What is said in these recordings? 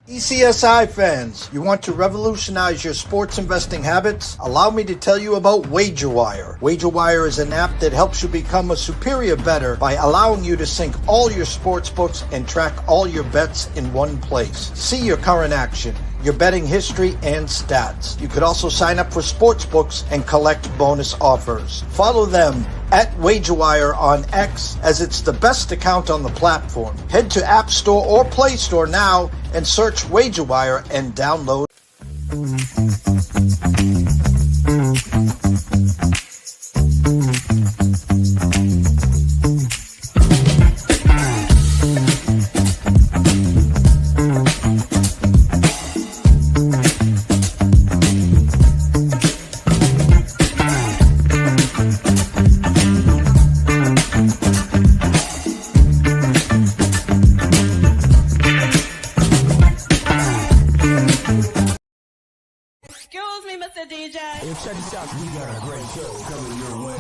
ECSI fans, you want to revolutionize your sports investing habits? Allow me to tell you about WagerWire. WagerWire is an app that helps you become a superior bettor by allowing you to sync all your sports books and track all your bets in one place. See your current action, your betting history, and stats. You could also sign up for sports books and collect bonus offers. Follow them at WagerWire on X, as it's the best account on the platform. Head to App Store or Play Store now and search WagerWire and download. Check this out, we got a great show coming your way.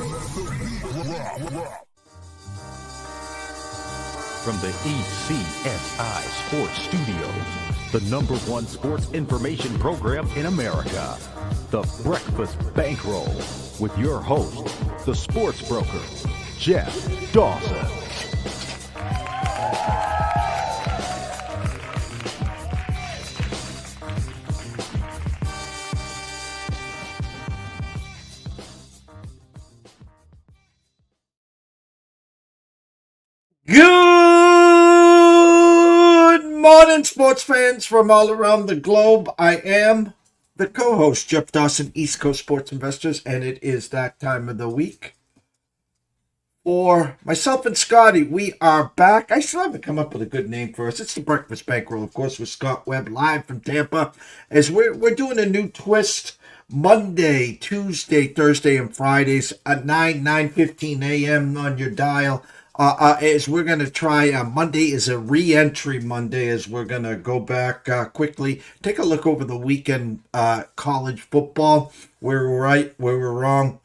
From the ECSI Sports Studios, the #1 sports information program in America, the Breakfast Bankroll, with your host, the sports broker, Jeff Dawson. Good morning, sports fans from all around the globe. I am the co-host, Jeff Dawson, East Coast Sports Investors, and it is that time of the week. For myself and Scotty, we are back. I still haven't come up with a good name for us. It's the Breakfast Bankroll, of course, with Scott Webb, live from Tampa, as we're doing a new twist. Monday, Tuesday, Thursday, and Fridays at 9:15 a.m. on your dial. As we're going to try, Monday is a re-entry Monday, as we're going to go back quickly, take a look over the weekend college football, where we're right, where we're wrong,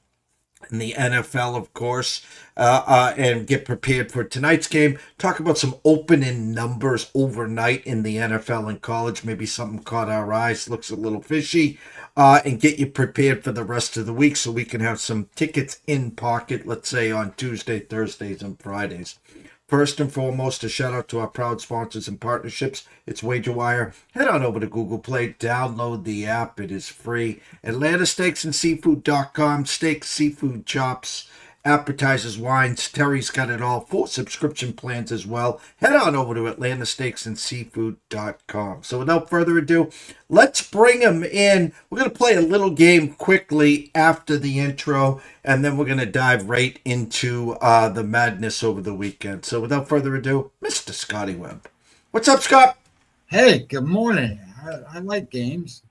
in the NFL, of course, and get prepared for tonight's game. Talk about some opening numbers overnight in the NFL and college. Maybe something caught our eyes, looks a little fishy, and get you prepared for the rest of the week so we can have some tickets in pocket, let's say on Tuesday, Thursdays, and Fridays. First and foremost, a shout out to our proud sponsors and partnerships. It's WagerWire. Head on over to Google Play, download the app. It is free. AtlantaSteaksandSeafood.com. Steaks, seafood, chops, appetizers, wines. Terry's got it all. 4 subscription plans as well. Head on over to AtlantaSteaksandSeafood.com. So without further ado, let's bring them in. We're going to play a little game quickly after the intro, and then we're going to dive right into the madness over the weekend. So without further ado, Mr. Scotty Webb. What's up, Scott? Hey, good morning. I like games.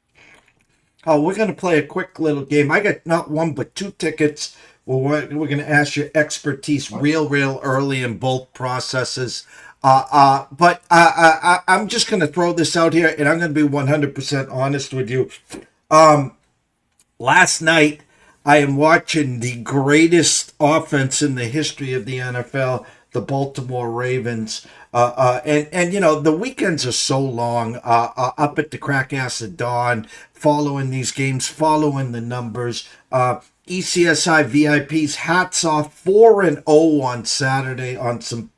Oh, we're going to play a quick little game. I got not one, but 2 tickets. Well, we're going to ask your expertise real early in both processes. But I'm just going to throw this out here, and I'm going to be 100% honest with you. Last night, I am watching the greatest offense in the history of the NFL, the Baltimore Ravens. And you know, the weekends are so long, up at the crack ass of dawn, following these games, following the numbers. ECSI VIPs, hats off, 4-0 on Saturday on some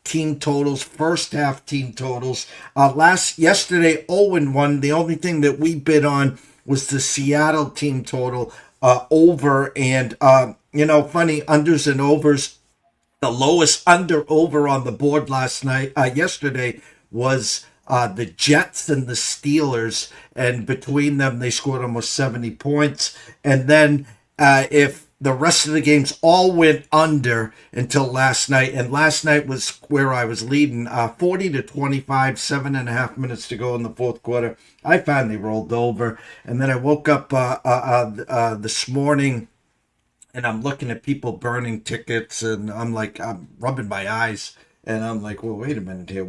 team totals, first half team totals. Yesterday, 0-1. The only thing that we bid on was the Seattle team total over. And, you know, funny, unders and overs. The lowest under-over on the board yesterday was the Jets and the Steelers. And between them, they scored almost 70 points. And then if the rest of the games all went under until last night, and last night was where I was leading 40-25, 7.5 minutes to go in the fourth quarter. I finally rolled over, and then I woke up this morning, and I'm looking at people burning tickets, and I'm rubbing my eyes, and I'm like, well, wait a minute here,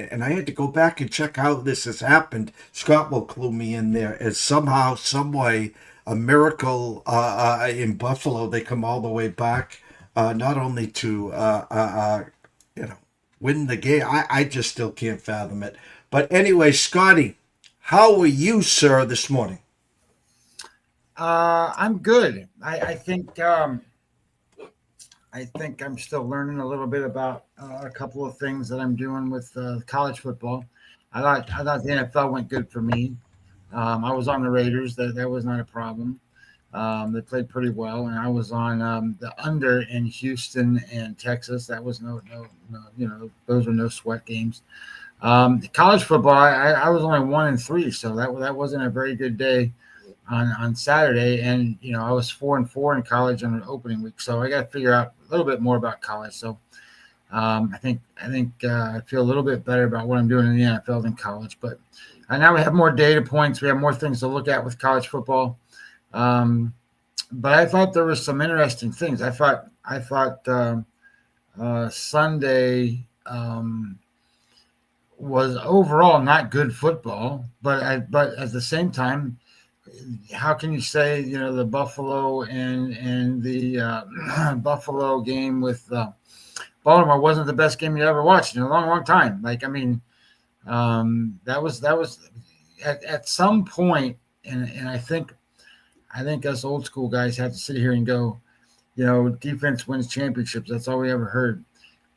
and I had to go back and check how this has happened. Scott will clue me in there, as somehow, some way, a miracle in Buffalo. They come all the way back, not only to win the game. I just still can't fathom it. But anyway, Scotty, how are you, sir, this morning? I'm good. I think I'm still learning a little bit about a couple of things that I'm doing with college football. I thought the NFL went good for me. I was on the Raiders. That was not a problem. They played pretty well, and I was on the under in Houston and Texas. That was no, those were no sweat games. College football, I was only 1-3, so that wasn't a very good day on Saturday, and I was 4-4 in college on an opening week, so I got to figure out a little bit more about college. So I think I feel a little bit better about what I'm doing in the NFL than college, but now we have more data points, we have more things to look at with college football. But I thought there were some interesting things. I thought Sunday was overall not good football, but at the same time, how can you say the Buffalo and the Buffalo game with Baltimore wasn't the best game you ever watched in a long, long time? Like, I mean, that was at some point, and I think us old school guys have to sit here and go, defense wins championships. That's all we ever heard.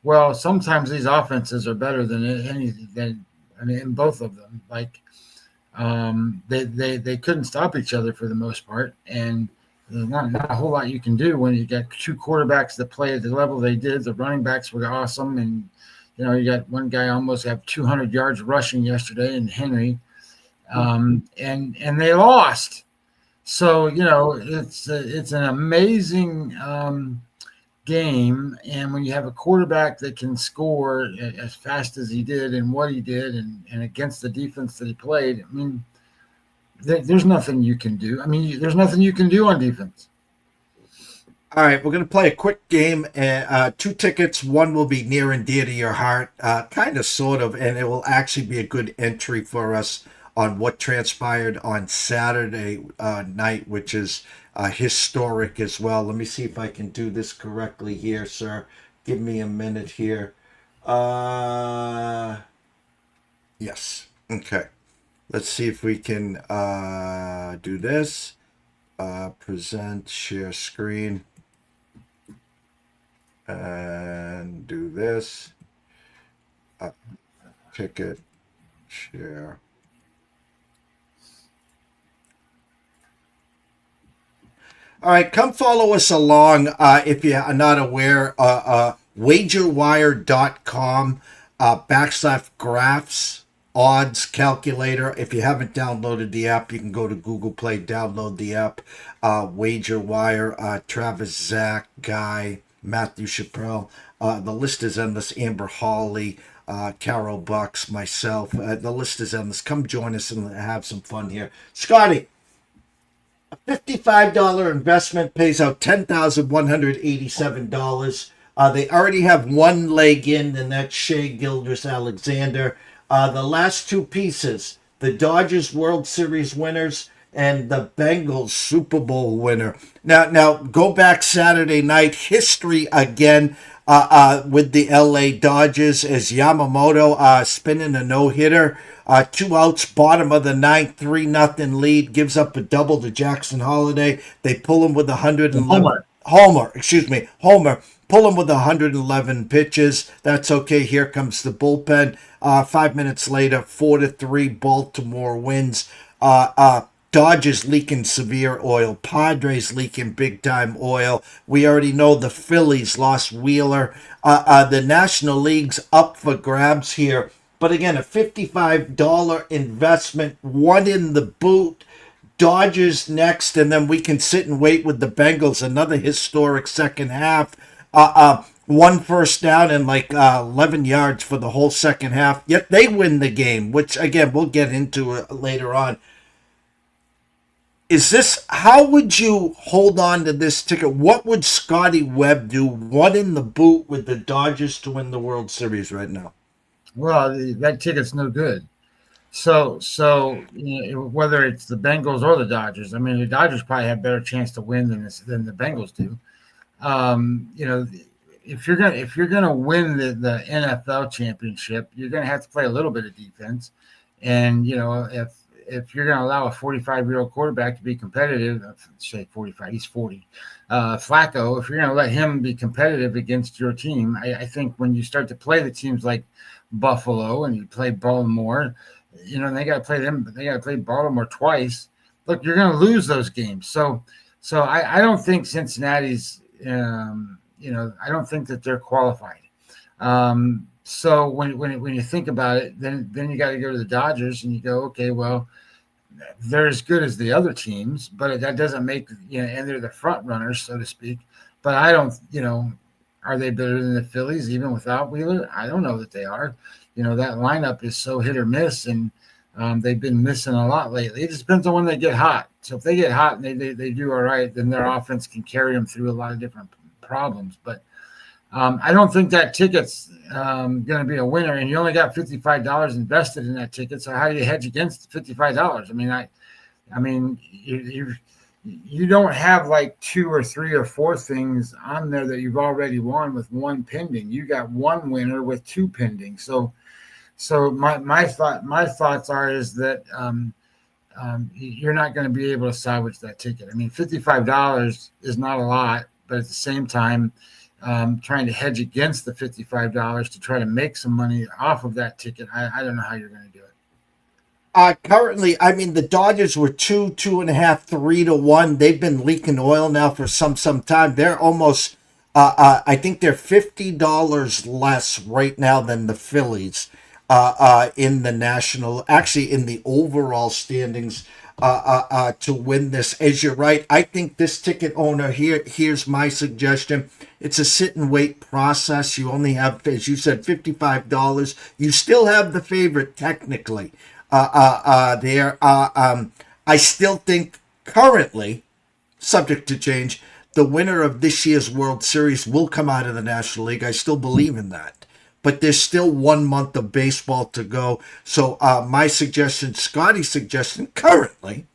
Well, sometimes these offenses are better than in both of them. Like, they couldn't stop each other for the most part, and there's not a whole lot you can do when you got two quarterbacks that play at the level they did. The running backs were awesome, and you got one guy almost have 200 yards rushing yesterday, and Henry, and they lost. So it's an amazing game, and when you have a quarterback that can score as fast as he did and what he did, and against the defense that he played, I mean, there's nothing you can do. I mean, there's nothing you can do on defense. All right, we're going to play a quick game. Two tickets. One will be near and dear to your heart, kind of, sort of, and it will actually be a good entry for us on what transpired on Saturday night, which is historic as well. Let me see if I can do this correctly here, sir. Give me a minute here. Yes. Okay. Let's see if we can do this. Present, share screen, and do this. Ticket, share. All right, come follow us along if you are not aware. Wagerwire.com /graphs odds calculator. If you haven't downloaded the app, you can go to Google Play, download the app. Wagerwire, Travis, Zach, Guy, Matthew Chappelle. The list is endless. Amber Hawley, Carol Bucks, myself. The list is endless. Come join us and have some fun here. Scotty, a $55 investment pays out $10,187. They already have one leg in, and that's Shea Gilders-Alexander. The last two pieces, the Dodgers World Series winners and the Bengals Super Bowl winner. Now go back Saturday night, history again with the LA Dodgers as Yamamoto spinning a no-hitter. 2 outs, bottom of the ninth, 3-0 lead, gives up a double to Jackson Holiday. They pull him with 111. Homer. Pull him with 111 pitches. That's okay. Here comes the bullpen. 5 minutes later, 4-3, Baltimore wins. Dodgers leaking severe oil. Padres leaking big time oil. We already know the Phillies lost Wheeler. The National League's up for grabs here. But again, a $55 investment, one in the boot. Dodgers next, and then we can sit and wait with the Bengals. Another historic second half. One first down and 11 yards for the whole second half. Yet they win the game, which again we'll get into later on. How would you hold on to this ticket? What would Scotty Webb do? One in the boot with the Dodgers to win the World Series right now? Well, that ticket's no good. So whether it's the Bengals or the Dodgers, I mean, the Dodgers probably have a better chance to win than the Bengals do. if you're gonna win the NFL championship, you're gonna have to play a little bit of defense. And if you're gonna allow a 45-year-old quarterback to be competitive, say 45, he's 40, Flacco, if you're gonna let him be competitive against your team, I think when you start to play the teams like Buffalo and you play Baltimore, and they got to play them, but they got to play Baltimore twice. Look, you're going to lose those games. So I don't think Cincinnati's, I don't think that they're qualified. So when you think about it, then you got to go to the Dodgers and you go, okay, well, they're as good as the other teams, but that doesn't make, and they're the front runners, so to speak. But I don't, are they better than the Phillies even without Wheeler? I don't know that they are. That lineup is so hit or miss, and they've been missing a lot lately. It just depends on when they get hot. So if they get hot and they do all right, then their offense can carry them through a lot of different problems. But I don't think that ticket's going to be a winner, and you only got $55 invested in that ticket. So how do you hedge against $55? I mean, you don't have like 2 or 3 or 4 things on there that you've already won with 1 pending. You got 1 winner with 2 pending. So my thoughts are is that you're not going to be able to salvage that ticket. I mean, $55 is not a lot, but at the same time, trying to hedge against the $55 to try to make some money off of that ticket, I don't know how you're going to do it. Currently, I mean, the Dodgers were 2.5, 3 to 1. They've been leaking oil now for some time. They're almost, I think they're $50 less right now than the Phillies in the national, actually in the overall standings to win this. As you're right, I think this ticket owner here's my suggestion. It's a sit and wait process. You only have, as you said, $55. You still have the favorite technically. There. I still think currently, subject to change, the winner of this year's World Series will come out of the National League. I still believe in that. But there's still 1 month of baseball to go. So my suggestion, Scotty's suggestion currently,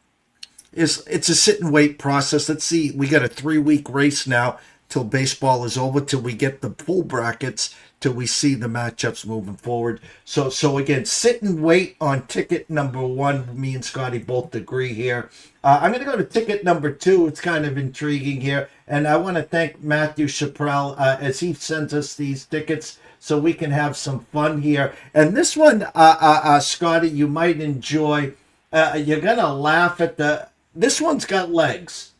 is it's a sit and wait process. Let's see. We got a 3-week race now till baseball is over, till we get the full brackets, till we see the matchups moving forward. So again, sit and wait on ticket number 1. Me and Scotty both agree here. I'm going to go to ticket number 2. It's kind of intriguing here. And I want to thank Matthew Chaparral as he sends us these tickets so we can have some fun here. And this one, Scotty, you might enjoy. You're going to laugh at this one's got legs.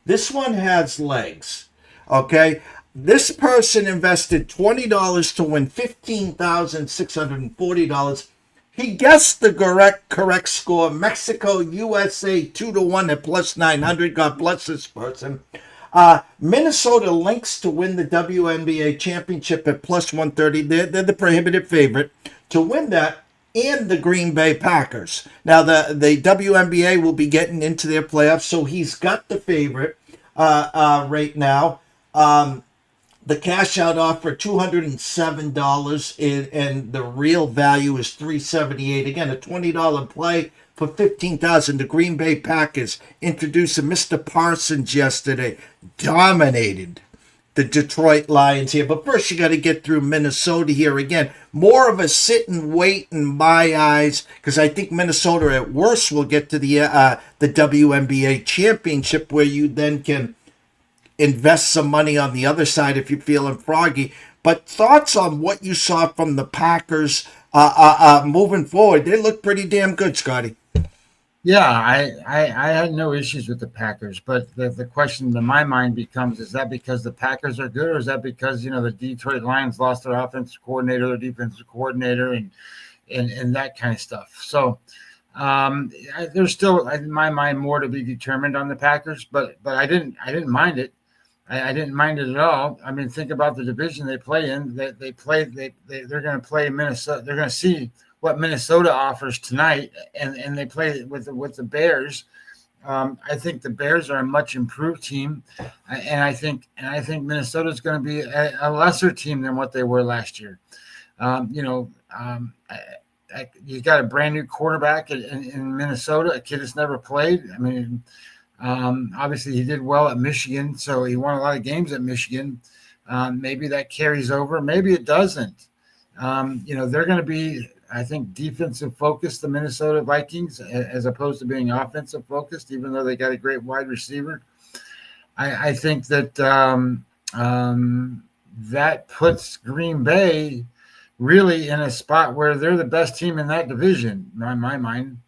This one has legs. Okay? This person invested $20 to win $15,640. He guessed the correct score. Mexico, USA 2 to 1 at plus 900. God bless this person. Minnesota Lynx to win the WNBA championship at plus 130. They're the prohibitive favorite to win that, and the Green Bay Packers. Now the WNBA will be getting into their playoffs, so he's got the favorite right now. The cash out offer $207 and the real value is $378. Again, a $20 play for $15,000. The Green Bay Packers introducing Mr. Parsons yesterday, dominated the Detroit Lions here. But first, you got to get through Minnesota here again. More of a sit and wait in my eyes, because I think Minnesota at worst will get to the WNBA championship, where you then can invest some money on the other side if you're feeling froggy. But thoughts on what you saw from the Packers moving forward? They look pretty damn good, Scotty. Yeah, I had no issues with the Packers, but the question in my mind becomes, is that because the Packers are good, or is that because, the Detroit Lions lost their offensive coordinator, their defensive coordinator, and that kind of stuff. So there's still, in my mind, more to be determined on the Packers, but I didn't mind it. I didn't mind it at all. I mean, think about the division they play in. They're going to play Minnesota. They're going to see what Minnesota offers tonight, and they play with the Bears. I think the Bears are a much improved team, and I think Minnesota is going to be a lesser team than what they were last year. You got a brand new quarterback in Minnesota, a kid that's never played. I mean, obviously he did well at Michigan, so he won a lot of games at Michigan. Maybe that carries over. Maybe it doesn't. They're going to be, I think, defensive focused, the Minnesota Vikings, as opposed to being offensive focused, even though they got a great wide receiver. I think that that puts Green Bay really in a spot where they're the best team in that division, in my mind.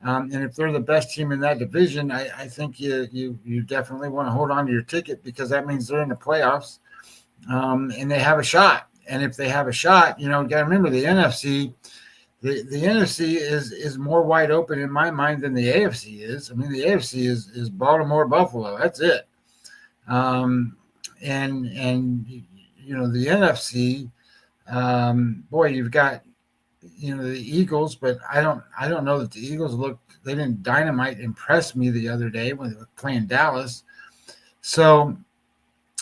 And if they're the best team in that division, I think you definitely want to hold on to your ticket, because that means they're in the playoffs, and they have a shot. And if they have a shot, you got to remember the NFC. The NFC is more wide open in my mind than the AFC is. I mean, the AFC is Baltimore, Buffalo. That's it. And the NFC, boy, you've got the Eagles, but I don't know that the Eagles they didn't dynamite impress me the other day when they were playing Dallas. So,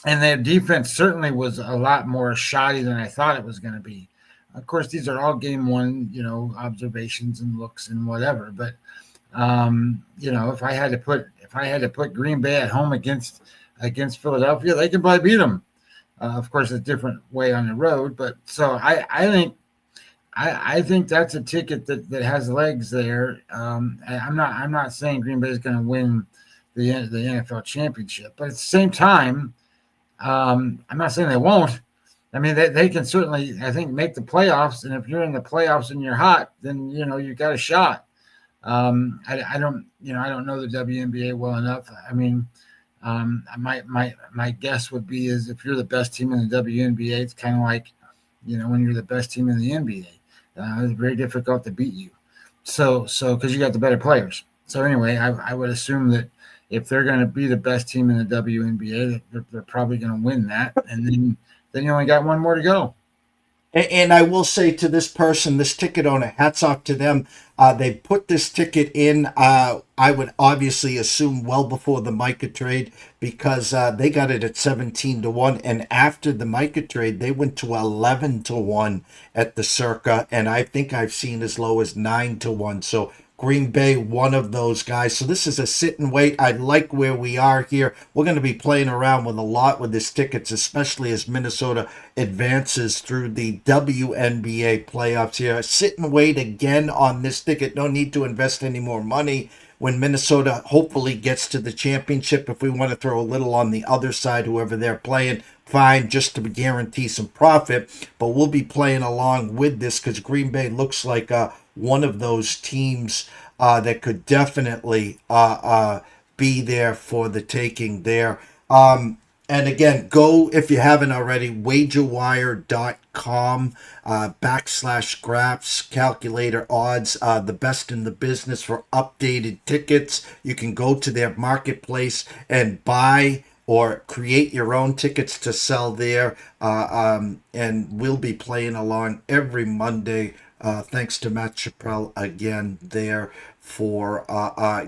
and their defense certainly was a lot more shoddy than I thought it was going to be. Of course, these are all game one, observations and looks and whatever. But if I had to put Green Bay at home against Philadelphia, they can probably beat them. Of course, a different way on the road. But so I think that's a ticket that has legs there. I'm not saying Green Bay is going to win the NFL championship, but at the same time, I'm not saying they won't. I mean, they can certainly, I think, make the playoffs. And if you're in the playoffs and you're hot, then you've got a shot. I don't know the WNBA well enough. I mean, my guess would be is if you're the best team in the WNBA, it's kind of like, when you're the best team in the NBA. It's very difficult to beat you. So because you got the better players. So anyway, I would assume that if they're going to be the best team in the WNBA, they're probably going to win that. And then you only got one more to go. And I will say to this person, this ticket owner, hats off to them. They put this ticket in, I would obviously assume well before the Micah trade, because they got it at 17-1. And after the Micah trade, they went to 11-1 at the Circa. And I think I've seen as low as 9-1. So Green Bay, one of those guys. So this is a sit and wait. I like where we are here. We're going to be playing around with a lot with this tickets, especially as Minnesota advances through the WNBA playoffs here. Sit and wait again on this ticket. No need to invest any more money when Minnesota hopefully gets to the championship. If we want to throw a little on the other side, whoever they're playing, fine, just to guarantee some profit. But we'll be playing along with this because Green Bay looks like one of those teams that could definitely be there for the taking there. And again, go, if you haven't already, wagerwire.com /graphs, calculator odds, the best in the business for updated tickets. You can go to their marketplace and buy or create your own tickets to sell there. And we'll be playing along every Monday. Thanks to Matt Chappelle again there for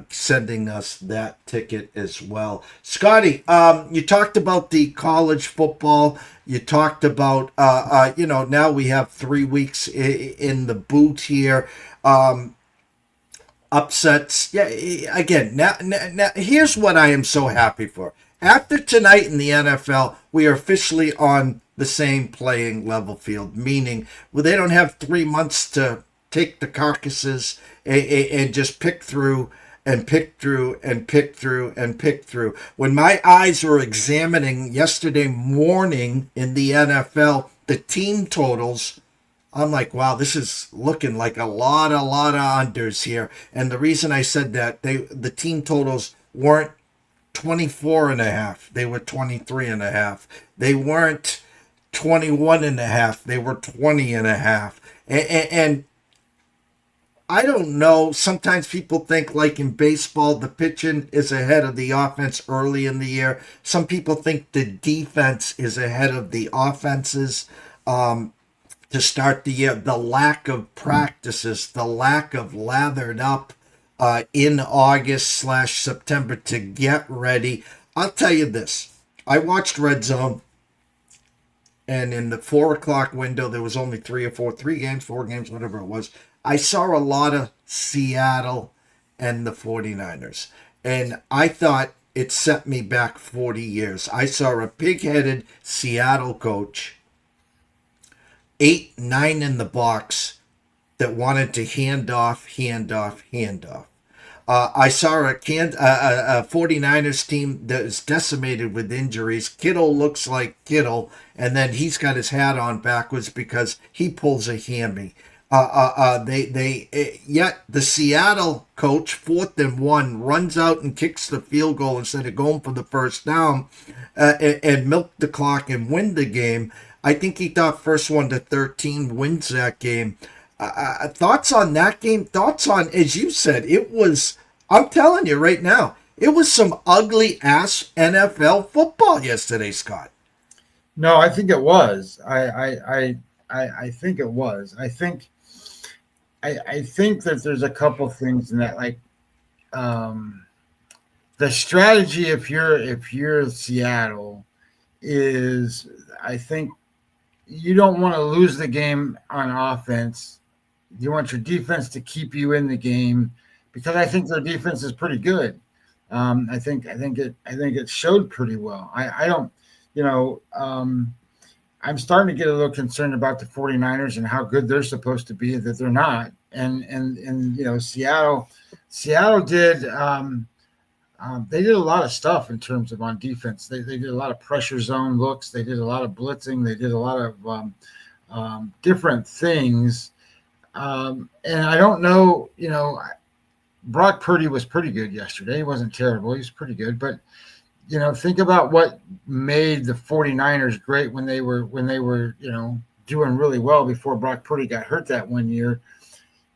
sending us that ticket as well. Scotty, you talked about the college football. You talked about, now we have 3 weeks in the boot here. Upsets. Yeah, again, now here's what I am so happy for. After tonight in the NFL, we are officially on the same playing level field, meaning they don't have 3 months to take the carcasses and just pick through and pick through and pick through and pick through. When my eyes were examining yesterday morning in the NFL, the team totals, I'm like, wow, this is looking like a lot of unders here. And the reason I said that, the team totals weren't 24.5. They were 23.5. They weren't 21.5. They were 20.5. And I don't know. Sometimes people think, like in baseball, the pitching is ahead of the offense early in the year. Some people think the defense is ahead of the offenses to start the year. The lack of practices, the lack of lathered up in August/September to get ready. I'll tell you this. I watched Red Zone, and in the 4 o'clock window, there was only 4 games, whatever it was. I saw a lot of Seattle and the 49ers. And I thought it sent me back 40 years. I saw a pig-headed Seattle coach, 8, 9 in the box, that wanted to hand off. I saw a 49ers team that is decimated with injuries. Kittle looks like Kittle, and then he's got his hat on backwards because he pulls a hammy. Yet the Seattle coach, 4th and 1, runs out and kicks the field goal instead of going for the first down, and milk the clock and win the game. I think he thought first one to 13 wins that game. Thoughts on that game? Thoughts on, as you said, it was, I'm telling you right now, it was some ugly ass NFL football yesterday, Scott. No, I think it was. I think it was. I think that there's a couple things in that, like the strategy if you're Seattle is, I think you don't want to lose the game on offense. You want your defense to keep you in the game because I think their defense is pretty good. I think it showed pretty well. I don't, I'm starting to get a little concerned about the 49ers and how good they're supposed to be, that they're not. And Seattle did they did a lot of stuff in terms of on defense. They did a lot of pressure zone looks. They did a lot of blitzing. They did a lot of different things. And I don't know, Brock Purdy was pretty good yesterday. He wasn't terrible. He was pretty good. But, think about what made the 49ers great when they were doing really well before Brock Purdy got hurt that one year.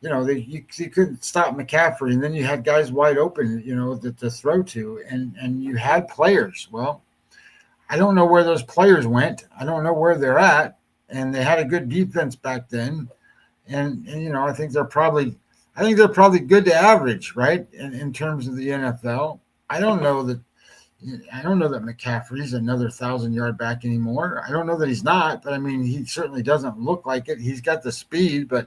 You couldn't stop McCaffrey, and then you had guys wide open, to throw to, and you had players. Well, I don't know where those players went. I don't know where they're at, and they had a good defense back then, and I think they're probably good to average, right, in terms of the NFL. I don't know that McCaffrey's another 1,000-yard back anymore. I don't know that he's not, but I mean, he certainly doesn't look like it. He's got the speed, but.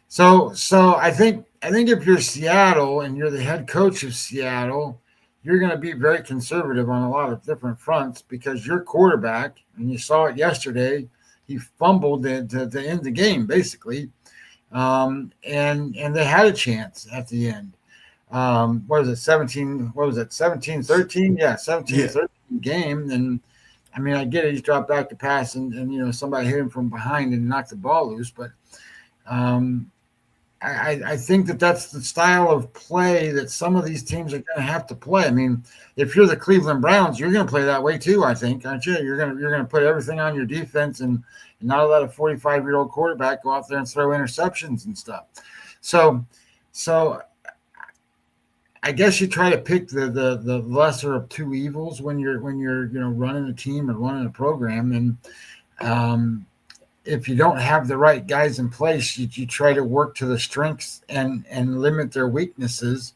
So I think if you're Seattle and you're the head coach of Seattle, you're going to be very conservative on a lot of different fronts because your quarterback, and you saw it yesterday, he fumbled to end the game basically, and they had a chance at the end. What was it? 17? What was it? 17-13? Yeah, 17-13 game. And I mean, I get it. He's dropped back to pass, and somebody hit him from behind and knocked the ball loose. But I think that's the style of play that some of these teams are going to have to play. I mean, if you're the Cleveland Browns, you're going to play that way too. I think, aren't you? You're going to put everything on your defense and not let a 45-year-old quarterback go out there and throw interceptions and stuff. So. I guess you try to pick the lesser of two evils when you're running a team or running a program, and if you don't have the right guys in place, you try to work to the strengths and limit their weaknesses.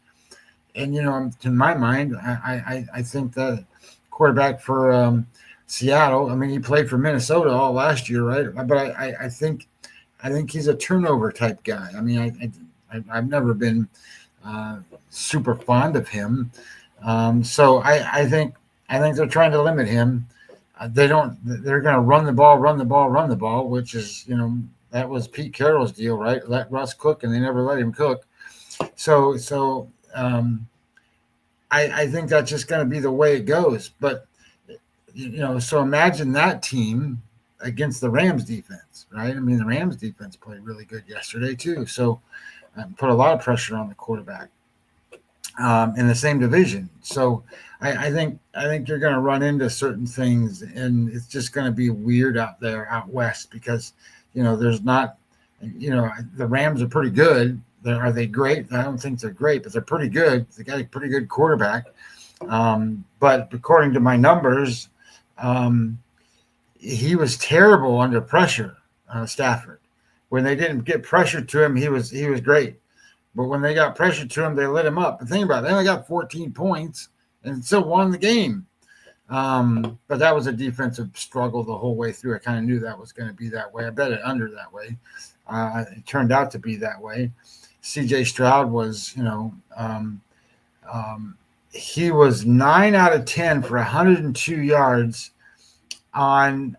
And to my mind, I think that quarterback for Seattle, I mean, he played for Minnesota all last year, right? But I think he's a turnover type guy. I mean, I've never been super fond of him. So I think they're trying to limit him. They're going to run the ball, which is, that was Pete Carroll's deal, right? Let Russ cook, and they never let him cook. So I think that's just going to be the way it goes. But, so imagine that team against the Rams defense, right? I mean, the Rams defense played really good yesterday too. So put a lot of pressure on the quarterback in the same division. So I think you're going to run into certain things, and it's just going to be weird out west because, there's not, the Rams are pretty good. Are they great? I don't think they're great, but they're pretty good. They got a pretty good quarterback. But according to my numbers, he was terrible under pressure, Stafford. When they didn't get pressure to him, he was great. But when they got pressure to him, they lit him up. But think about it, they only got 14 points and still won the game. But that was a defensive struggle the whole way through. I kind of knew that was going to be that way. I bet it under that way. It turned out to be that way. C.J. Stroud was, he was 9 out of 10 for 102 yards on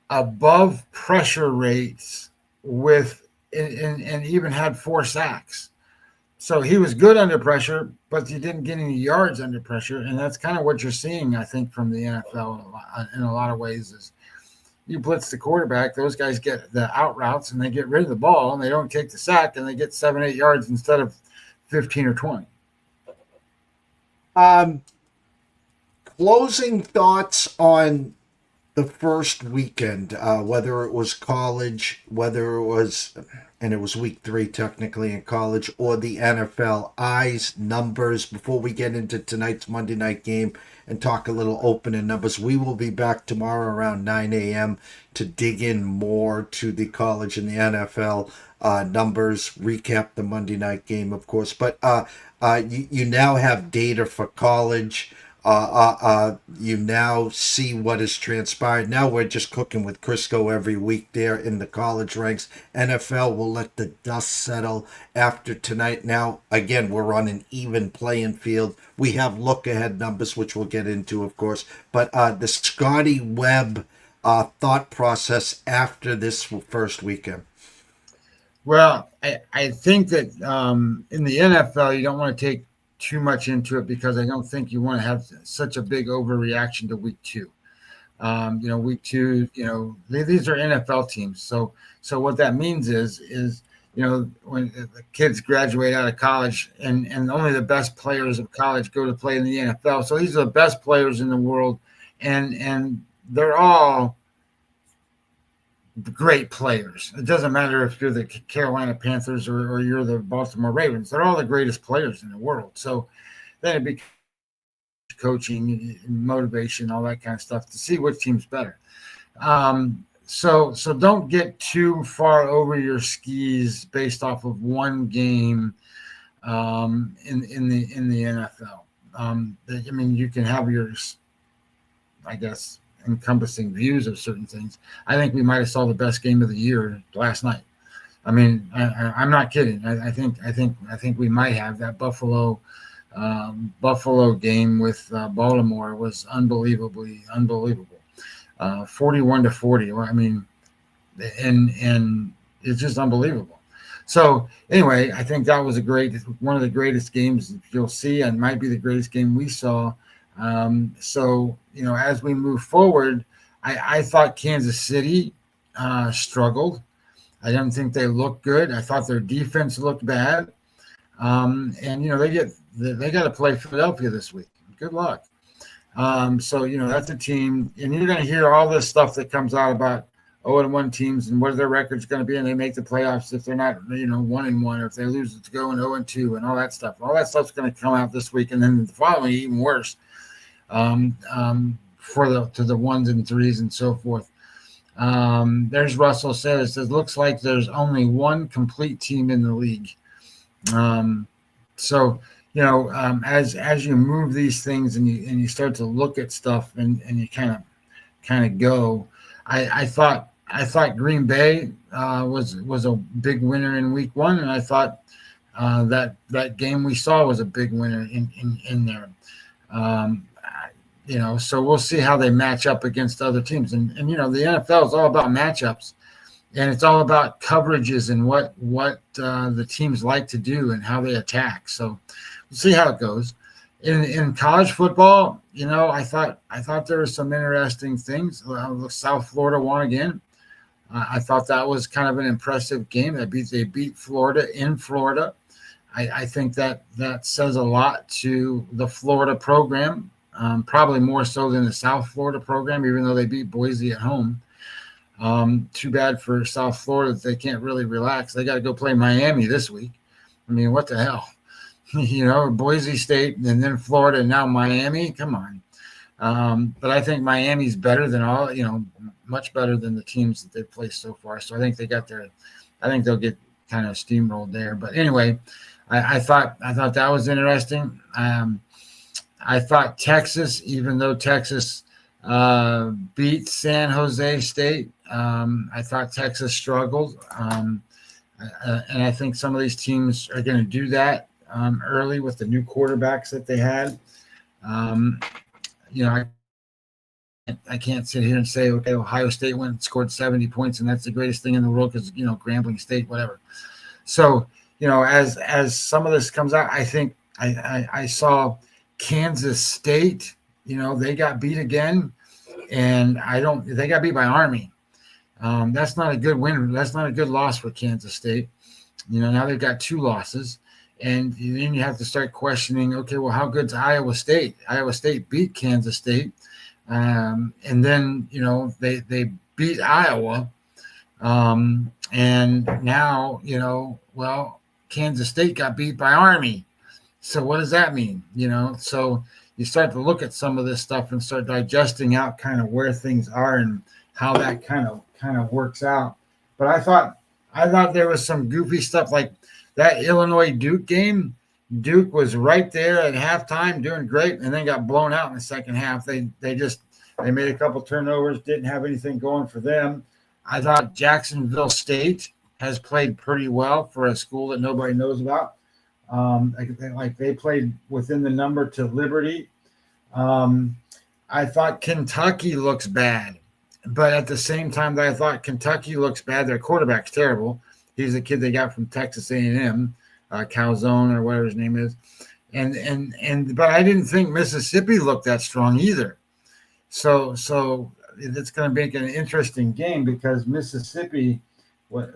above pressure rates and even had 4 sacks. So he was good under pressure, but he didn't get any yards under pressure. And that's kind of what you're seeing, I think, from the NFL in a lot of ways is you blitz the quarterback, those guys get the out routes and they get rid of the ball and they don't take the sack and they get 7-8 yards instead of 15 or 20. Closing thoughts on the first weekend, whether it was college, and it was week 3 technically in college, or the NFL, eyes, numbers, before we get into tonight's Monday night game and talk a little opening numbers. We will be back tomorrow around 9 a.m. to dig in more to the college and the NFL numbers, recap the Monday night game, of course. But you now have data for college. You now see what has transpired. Now we're just cooking with Crisco every week there in the college ranks. NFL will let the dust settle after tonight. Now, again, we're on an even playing field. We have look-ahead numbers, which we'll get into, of course. But the Scotty Webb thought process after this first weekend. Well, I think that in the NFL, you don't want to take too much into it because I don't think you want to have such a big overreaction to week 2. Week 2, these are NFL teams. So what that means is when the kids graduate out of college and only the best players of college go to play in the NFL. So these are the best players in the world and they're all great players. It doesn't matter if you're the Carolina Panthers or you're the Baltimore Ravens. They're all the greatest players in the world. So then it becomes coaching, motivation, all that kind of stuff to see which team's better. So don't get too far over your skis based off of one game in the NFL. You can have yours, I guess, encompassing views of certain things. I think we might have saw the best game of the year last night. I'm not kidding. I think we might have. That Buffalo game with Baltimore was unbelievable. 41-40. And it's just unbelievable. So anyway, I think that was one of the greatest games you'll see, and might be the greatest game we saw. As we move forward, I thought Kansas City struggled. I didn't think they looked good. I thought their defense looked bad. They got to play Philadelphia this week. Good luck. That's a team, and you're going to hear all this stuff that comes out about 0-1 teams and what their record's going to be, and they make the playoffs if they're not, 1-1, or if they lose to go in 0-2, and all that stuff. All that stuff's going to come out this week, and then the following even worse. To the 1s and 3s and so forth. There's Russell says looks like there's only one complete team in the league. As you move these things and you start to look at stuff and you kind of go, I thought Green Bay was a big winner in week 1, and I thought that game we saw was a big winner in there. So we'll see how they match up against other teams. And the NFL is all about matchups, and it's all about coverages and what the teams like to do and how they attack. So we'll see how it goes. In college football, I thought there were some interesting things. South Florida won again. I thought that was kind of an impressive game. They beat Florida in Florida. I think that says a lot to the Florida program. Probably more so than the South Florida program, even though they beat Boise at home. Too bad for South Florida that they can't really relax. They got to go play Miami this week. What the hell? Boise State and then Florida and now Miami. Come on. But I think Miami's better than much better than the teams that they've played so far. So I think they'll get kind of steamrolled there. But anyway, I thought that was interesting. I thought Texas, even though Texas beat San Jose State, I thought Texas struggled. And I think some of these teams are going to do that early with the new quarterbacks that they had. Um, I can't sit here and say, okay, Ohio State went and scored 70 points, and that's the greatest thing in the world because, Grambling State, whatever. So, as some of this comes out, I think I saw Kansas State, they got beat again, and they got beat by Army. That's not a good win. That's not a good loss for Kansas State. Now they've got 2 losses. And then you have to start questioning, okay, well, how good's Iowa State? Iowa State beat Kansas State. And then, they beat Iowa. And now, Kansas State got beat by Army. So what does that mean? So you start to look at some of this stuff and start digesting out kind of where things are and how that kind of works out. But I thought there was some goofy stuff like that Illinois Duke game. Duke was right there at halftime doing great and then got blown out in the second half. They made a couple turnovers, didn't have anything going for them. I thought Jacksonville State has played pretty well for a school that nobody knows about. They played within the number to Liberty. I thought Kentucky looks bad, but at the same time that I thought Kentucky looks bad, their quarterback's terrible. He's the kid they got from Texas A&M, Calzone or whatever his name is, but I didn't think Mississippi looked that strong either. So it's going to make an interesting game because Mississippi,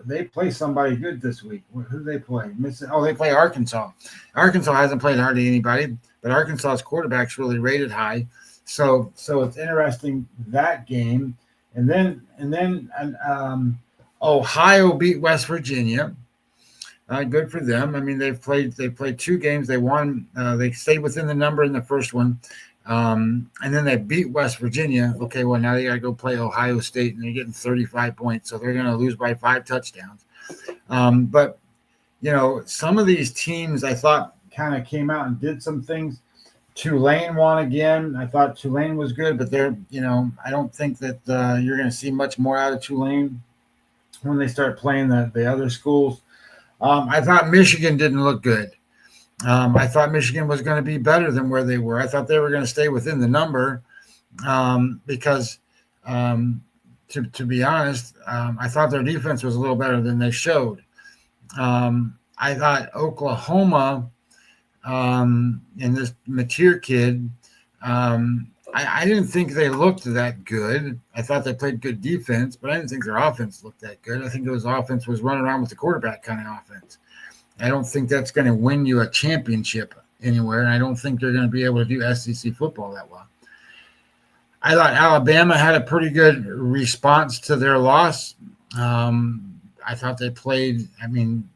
they play somebody good this week. Who do they play? They play Arkansas. Arkansas hasn't played hardly anybody, but Arkansas's quarterback's really rated high. So it's interesting, that game. And then Ohio beat West Virginia. Good for them. I mean, they played 2 games. They won. They stayed within the number in the first one. And then they beat West Virginia. Okay, well, now they got to go play Ohio State, and they're getting 35 points, so they're going to lose by 5 touchdowns. But, some of these teams I thought kind of came out and did some things. Tulane won again. I thought Tulane was good, but I don't think that you're going to see much more out of Tulane when they start playing the other schools. I thought Michigan didn't look good. I thought Michigan was going to be better than where they were. I thought they were going to stay within the number because, to be honest, I thought their defense was a little better than they showed. I thought Oklahoma and this Mateer kid, I didn't think they looked that good. I thought they played good defense, but I didn't think their offense looked that good. I think those offense was running around with the quarterback kind of offense. I don't think that's going to win you a championship anywhere, and I don't think they're going to be able to do SEC football that well. I thought Alabama had a pretty good response to their loss. I thought they played,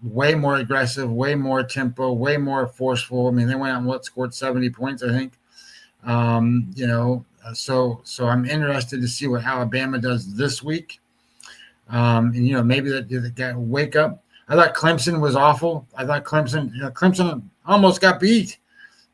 way more aggressive, way more tempo, way more forceful. They went out and scored 70 points, I think. So I'm interested to see what Alabama does this week. Maybe that guy wake up. I thought Clemson was awful. I thought Clemson almost got beat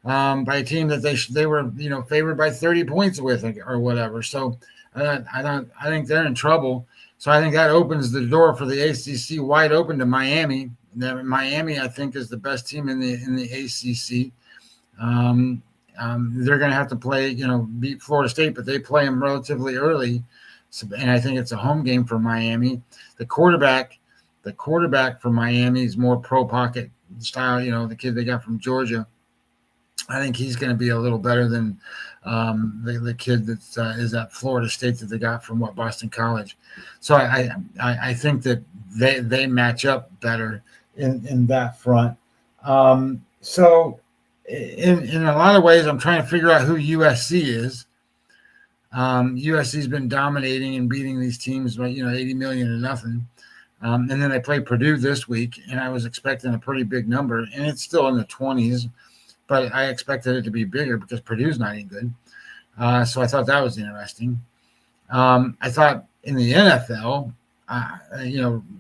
by a team that they were favored by 30 points with or whatever. So I think they're in trouble. So I think that opens the door for the ACC wide open to Miami. Miami, I think, is the best team in the ACC. They're going to have to play, beat Florida State, but they play them relatively early. So, and I think it's a home game for Miami. The quarterback for Miami is more pro pocket style. The kid they got from Georgia. I think he's going to be a little better than the kid that is at Florida State that they got from Boston College. So I think that they match up better in that front. So in a lot of ways, I'm trying to figure out who USC is. USC's been dominating and beating these teams by 80 million to nothing. And then they play Purdue this week, and I was expecting a pretty big number, and it's still in the 20s, but I expected it to be bigger because Purdue's not any good. So I thought that was interesting. I thought in the NFL,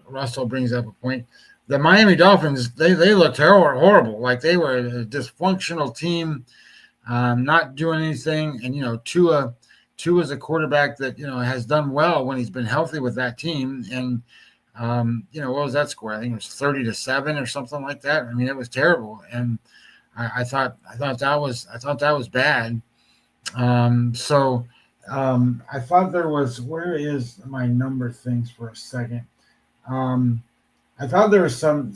Russell brings up a point. The Miami Dolphins, they looked horrible. Like they were a dysfunctional team, not doing anything. And, Tua is a quarterback that, has done well when he's been healthy with that team. And What was that score? I think it was 30-7 or something like that. I mean, it was terrible, and I thought that was bad. I thought there was. Where is my number things for a second? Um, I thought there was some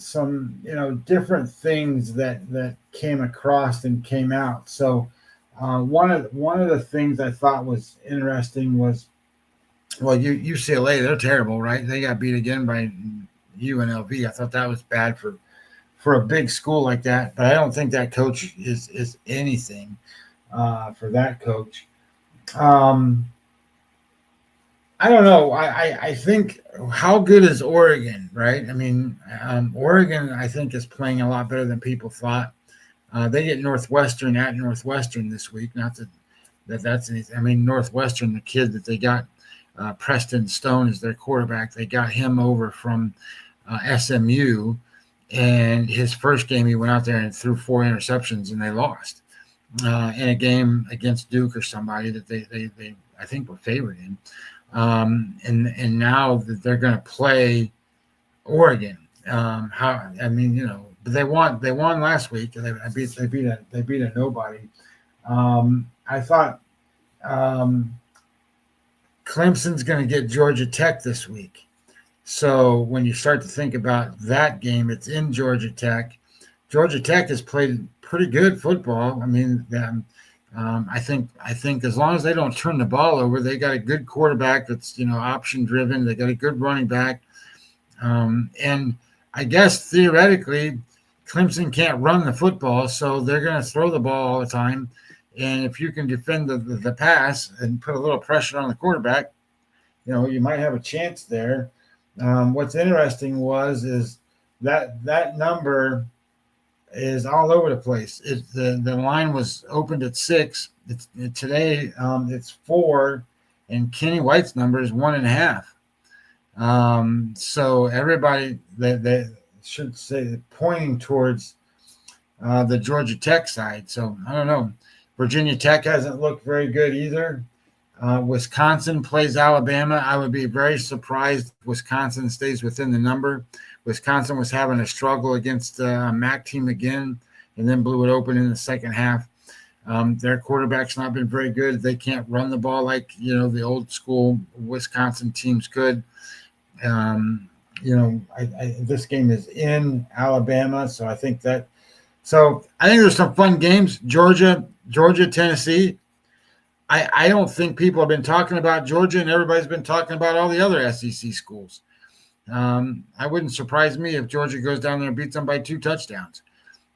different things that came across and came out. So one of the things I thought was interesting was, well, UCLA, they're terrible, right? They got beat again by UNLV. I thought that was bad for a big school like that, but I don't think that coach is anything for that coach. Um, I don't know. I think, how good is Oregon, right? I mean, Oregon, I think, is playing a lot better than people thought. They get Northwestern at Northwestern this week. Not that's anything. I mean, Northwestern, the kid that they got, Preston Stone, is their quarterback. They got him over from SMU, and his first game he went out there and threw 4 interceptions, and they lost in a game against Duke or somebody that they I think were favored in. And now that they're going to play Oregon, but they won last week. They beat a nobody. I thought Clemson's going to get Georgia Tech this week. So when you start to think about that game, it's in Georgia Tech. Georgia Tech has played pretty good football. I mean, I think as long as they don't turn the ball over, they got a good quarterback that's option driven. They got a good running back, and I guess theoretically, Clemson can't run the football, so they're going to throw the ball all the time. And if you can defend the pass and put a little pressure on the quarterback, you might have a chance there. What's interesting is that number is all over the place. The line was opened at 6. Today it's 4, and Kenny White's number is 1.5. So everybody they should say pointing towards the Georgia Tech side. So I don't know. Virginia Tech hasn't looked very good either. Wisconsin plays Alabama. I would be very surprised if Wisconsin stays within the number. Wisconsin was having a struggle against a MAC team again, and then blew it open in the second half. Their quarterback's not been very good. They can't run the ball like the old school Wisconsin teams could. This game is in Alabama, so I think that. So I think there's some fun games. Georgia, Tennessee. I don't think people have been talking about Georgia, and everybody's been talking about all the other SEC schools. I wouldn't surprise me if Georgia goes down there and beats them by 2 touchdowns.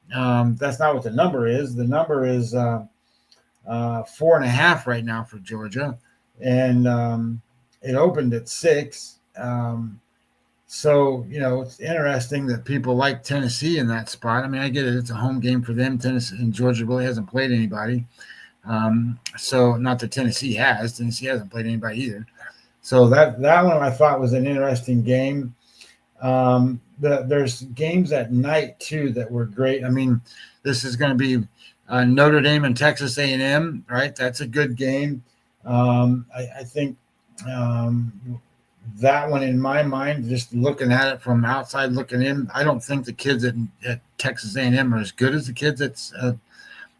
That's not what the number is. The number is 4.5 right now for Georgia, and it opened at 6. So it's interesting that people like Tennessee in that spot. I mean, I get it; it's a home game for them. Tennessee and Georgia really hasn't played anybody. So not that Tennessee hasn't played anybody either. So that one I thought was an interesting game. There's games at night too that were great. I mean, this is going to be Notre Dame and Texas A&M, right? That's a good game. I think that one, in my mind, just looking at it from outside looking in, I don't think the kids at Texas A&M are as good as the kids at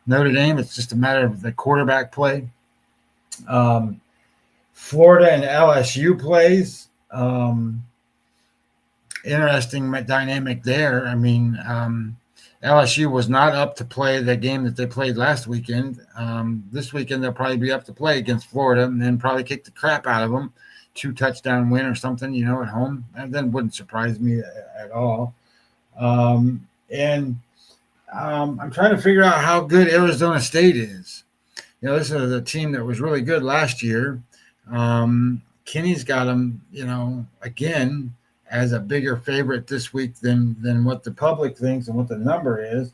Notre Dame. It's just a matter of the quarterback play. Florida and LSU plays. Interesting dynamic there. I mean, LSU was not up to play the game that they played last weekend. This weekend they'll probably be up to play against Florida, and then probably kick the crap out of them. 2-touchdown win or something, at home. That wouldn't surprise me at all. I'm trying to figure out how good Arizona State is. This is a team that was really good last year. Kenny's got them, again, as a bigger favorite this week than what the public thinks and what the number is.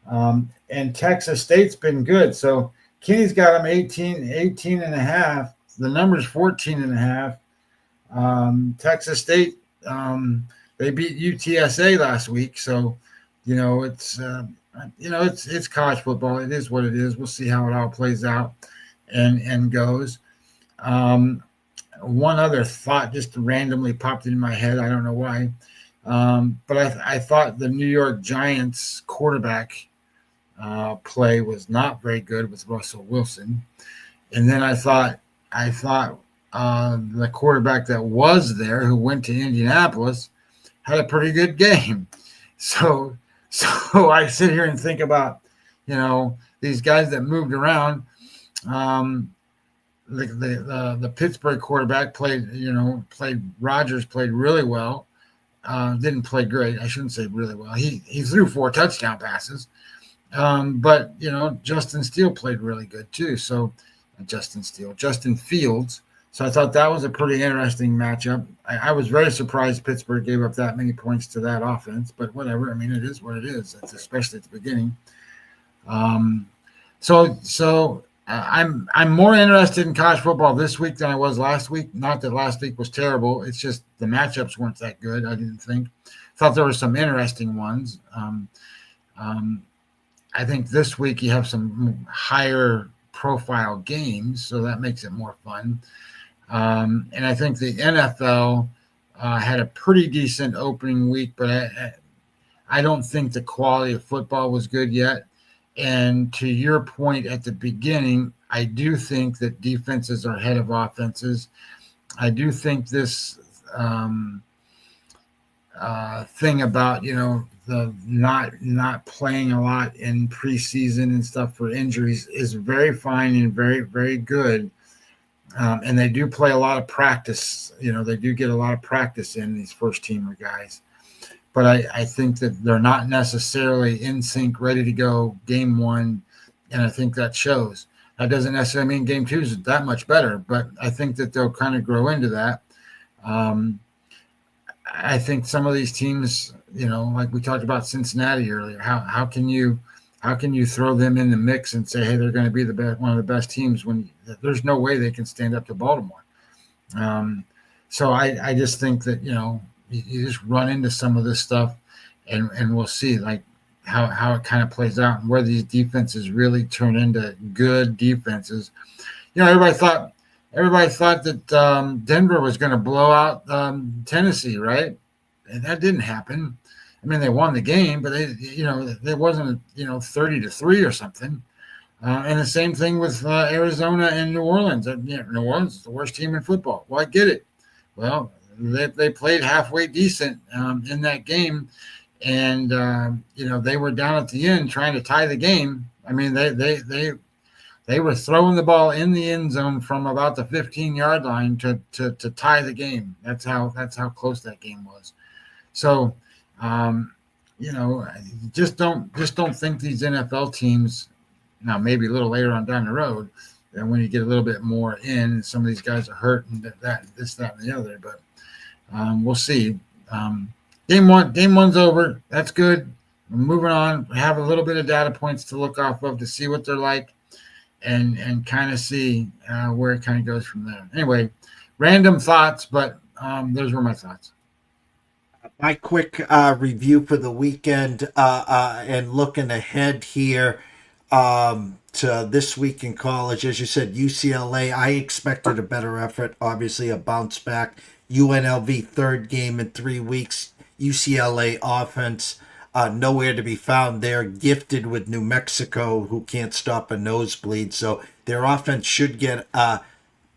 And Texas State's been good. So Kenny's got them 18.5. The number's 14.5. Texas State, they beat UTSA last week. So, it's college football. It is what it is. We'll see how it all plays out and goes. one other thought just randomly popped in my head. I don't know why. But I thought the New York Giants quarterback play was not very good with Russell Wilson. And then I thought the quarterback that was there, who went to Indianapolis, had a pretty good game. So I sit here and think about, these guys that moved around. The Pittsburgh quarterback played Rodgers played really well. Didn't play great. I shouldn't say really well. He threw 4 touchdown passes. But Justin Steele played really good too. So Justin Fields. So I thought that was a pretty interesting matchup. I was very surprised Pittsburgh gave up that many points to that offense, but whatever. I mean, it is what it is. It's especially at the beginning. So I'm more interested in college football this week than I was last week. Not that last week was terrible. It's just the matchups weren't that good. I didn't think. Thought there were some interesting ones. I think this week you have some higher profile games, so that makes it more fun. And I think the NFL had a pretty decent opening week, but I don't think the quality of football was good yet. And to your point at the beginning, I do think that defenses are ahead of offenses. I do think this thing about, the not playing a lot in preseason and stuff for injuries is very fine and very, very good. And they do play a lot of practice. They do get a lot of practice in, these first-teamer guys. But I think that they're not necessarily in sync, ready to go game one, and I think that shows. That doesn't necessarily mean game two is that much better, but I think that they'll kind of grow into that. I think some of these teams, like we talked about Cincinnati earlier, how can you throw them in the mix and say, hey, they're going to be one of the best teams when there's no way they can stand up to Baltimore. So I just think that, you just run into some of this stuff and we'll see like how it kind of plays out and where these defenses really turn into good defenses. Everybody thought that Denver was going to blow out Tennessee, right? And that didn't happen. I mean, they won the game, but they wasn't 30-3 or something. And the same thing with Arizona and New Orleans. New Orleans is the worst team in football. Well, I get it. Well, they played halfway decent in that game, and they were down at the end trying to tie the game. I mean, they were throwing the ball in the end zone from about the 15-yard line to tie the game. That's how close that game was. So, just don't think these NFL teams. Now, maybe a little later on down the road, and when you get a little bit more in, some of these guys are hurt and that, and the other. But we'll see. Game one's over. That's good. We're moving on. We have a little bit of data points to look off of to see what they're like, and kind of see where it kind of goes from there. Anyway, random thoughts, but those were my thoughts. My quick review for the weekend and looking ahead here to this week in college. As you said, UCLA, I expected a better effort, obviously a bounce back. UNLV, third game in 3 weeks. UCLA offense, nowhere to be found. They're gifted with New Mexico, who can't stop a nosebleed. So their offense should get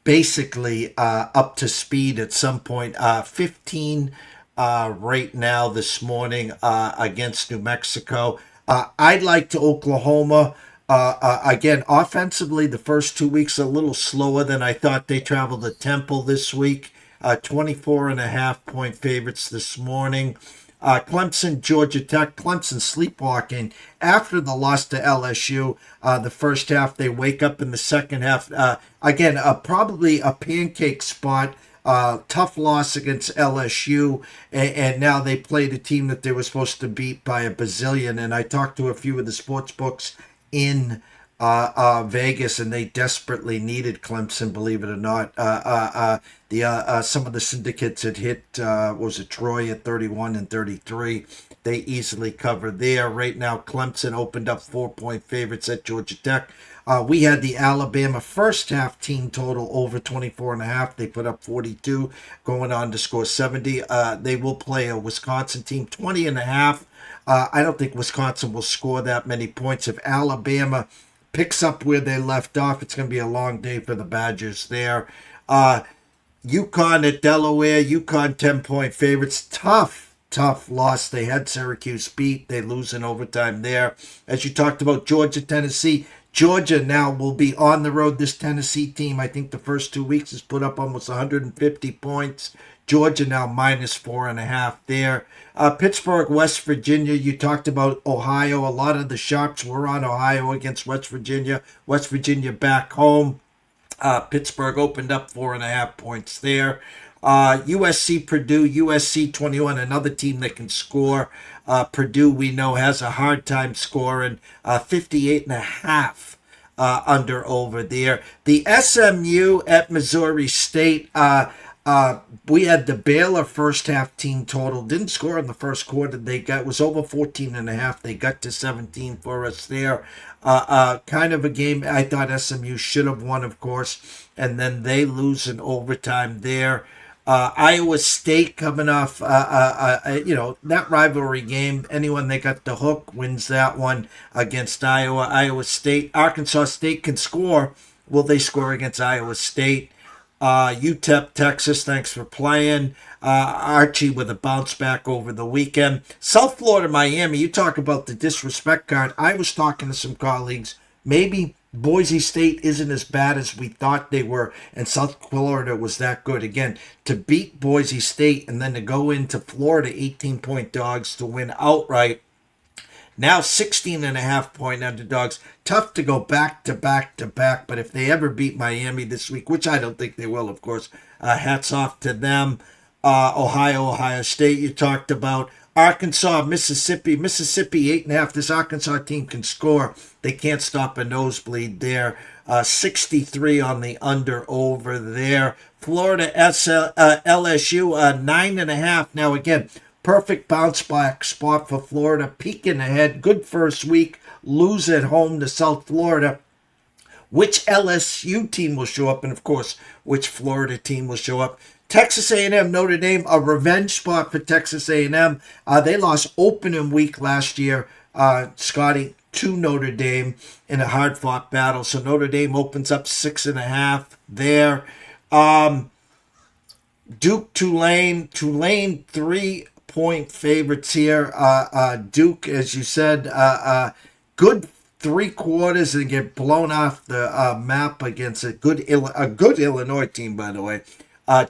basically up to speed at some point. 15 right now this morning against New Mexico. I'd like to Oklahoma. Again, offensively, the first 2 weeks a little slower than I thought. They traveled to Temple this week. 24.5-point favorites this morning. Clemson, Georgia Tech. Clemson sleepwalking after the loss to LSU. The first half, they wake up in the second half. Again, probably a pancake spot. Tough loss against LSU, and now they played a team that they were supposed to beat by a bazillion. And I talked to a few of the sports books in Vegas, and they desperately needed Clemson, believe it or not. Some of the syndicates had hit, was it Troy at 31 and 33. They easily covered there. Right now, Clemson opened up 4-point favorites at Georgia Tech. We had the Alabama first half team total over 24.5. They put up 42, going on to score 70. They will play a Wisconsin team 20.5. I don't think Wisconsin will score that many points. If Alabama picks up where they left off, it's going to be a long day for the Badgers there. UConn at Delaware. UConn 10-point favorites. Tough loss. They had Syracuse beat. They lose in overtime there. As you talked about, Georgia, Tennessee. Georgia now will be on the road. This Tennessee team, I think the first 2 weeks has put up almost 150 points. Georgia now -4.5 there. Pittsburgh, West Virginia. You talked about Ohio. A lot of the sharps were on Ohio against West Virginia. West Virginia back home. Pittsburgh opened up 4.5 points there. USC, Purdue, USC 21, another team that can score. Purdue, we know, has a hard time scoring. 58.5 under over there. The SMU at Missouri State. We had the Baylor first half team total. Didn't score in the first quarter. Was over 14.5. They got to 17 for us there. Kind of a game I thought SMU should have won, of course, and then they lose in overtime there. Iowa State coming off, that rivalry game. Anyone that got the hook wins that one against Iowa. Iowa State, Arkansas State can score. Will they score against Iowa State? UTEP, Texas, thanks for playing. Archie with a bounce back over the weekend. South Florida, Miami, you talk about the disrespect card. I was talking to some colleagues. Maybe Boise State isn't as bad as we thought they were, and South Florida was that good. Again, to beat Boise State and then to go into Florida, 18-point dogs to win outright. Now 16.5-point underdogs. Tough to go back to back to back, but if they ever beat Miami this week, which I don't think they will, of course, hats off to them. Ohio State, you talked about. Arkansas, Mississippi, 8.5. This Arkansas team can score. They can't stop a nosebleed there. 63 on the under over there. Florida, LSU, 9.5. Now again, perfect bounce back spot for Florida. Peeking ahead. Good first week. Lose at home to South Florida. Which LSU team will show up? And of course, which Florida team will show up? Texas A&M, Notre Dame, a revenge spot for Texas A&M. They lost opening week last year, Scotty, to Notre Dame in a hard-fought battle. So Notre Dame opens up 6.5 there. Duke, Tulane, 3-point favorites here. Duke, as you said, good 3 quarters and get blown off the map against a good Illinois team, by the way.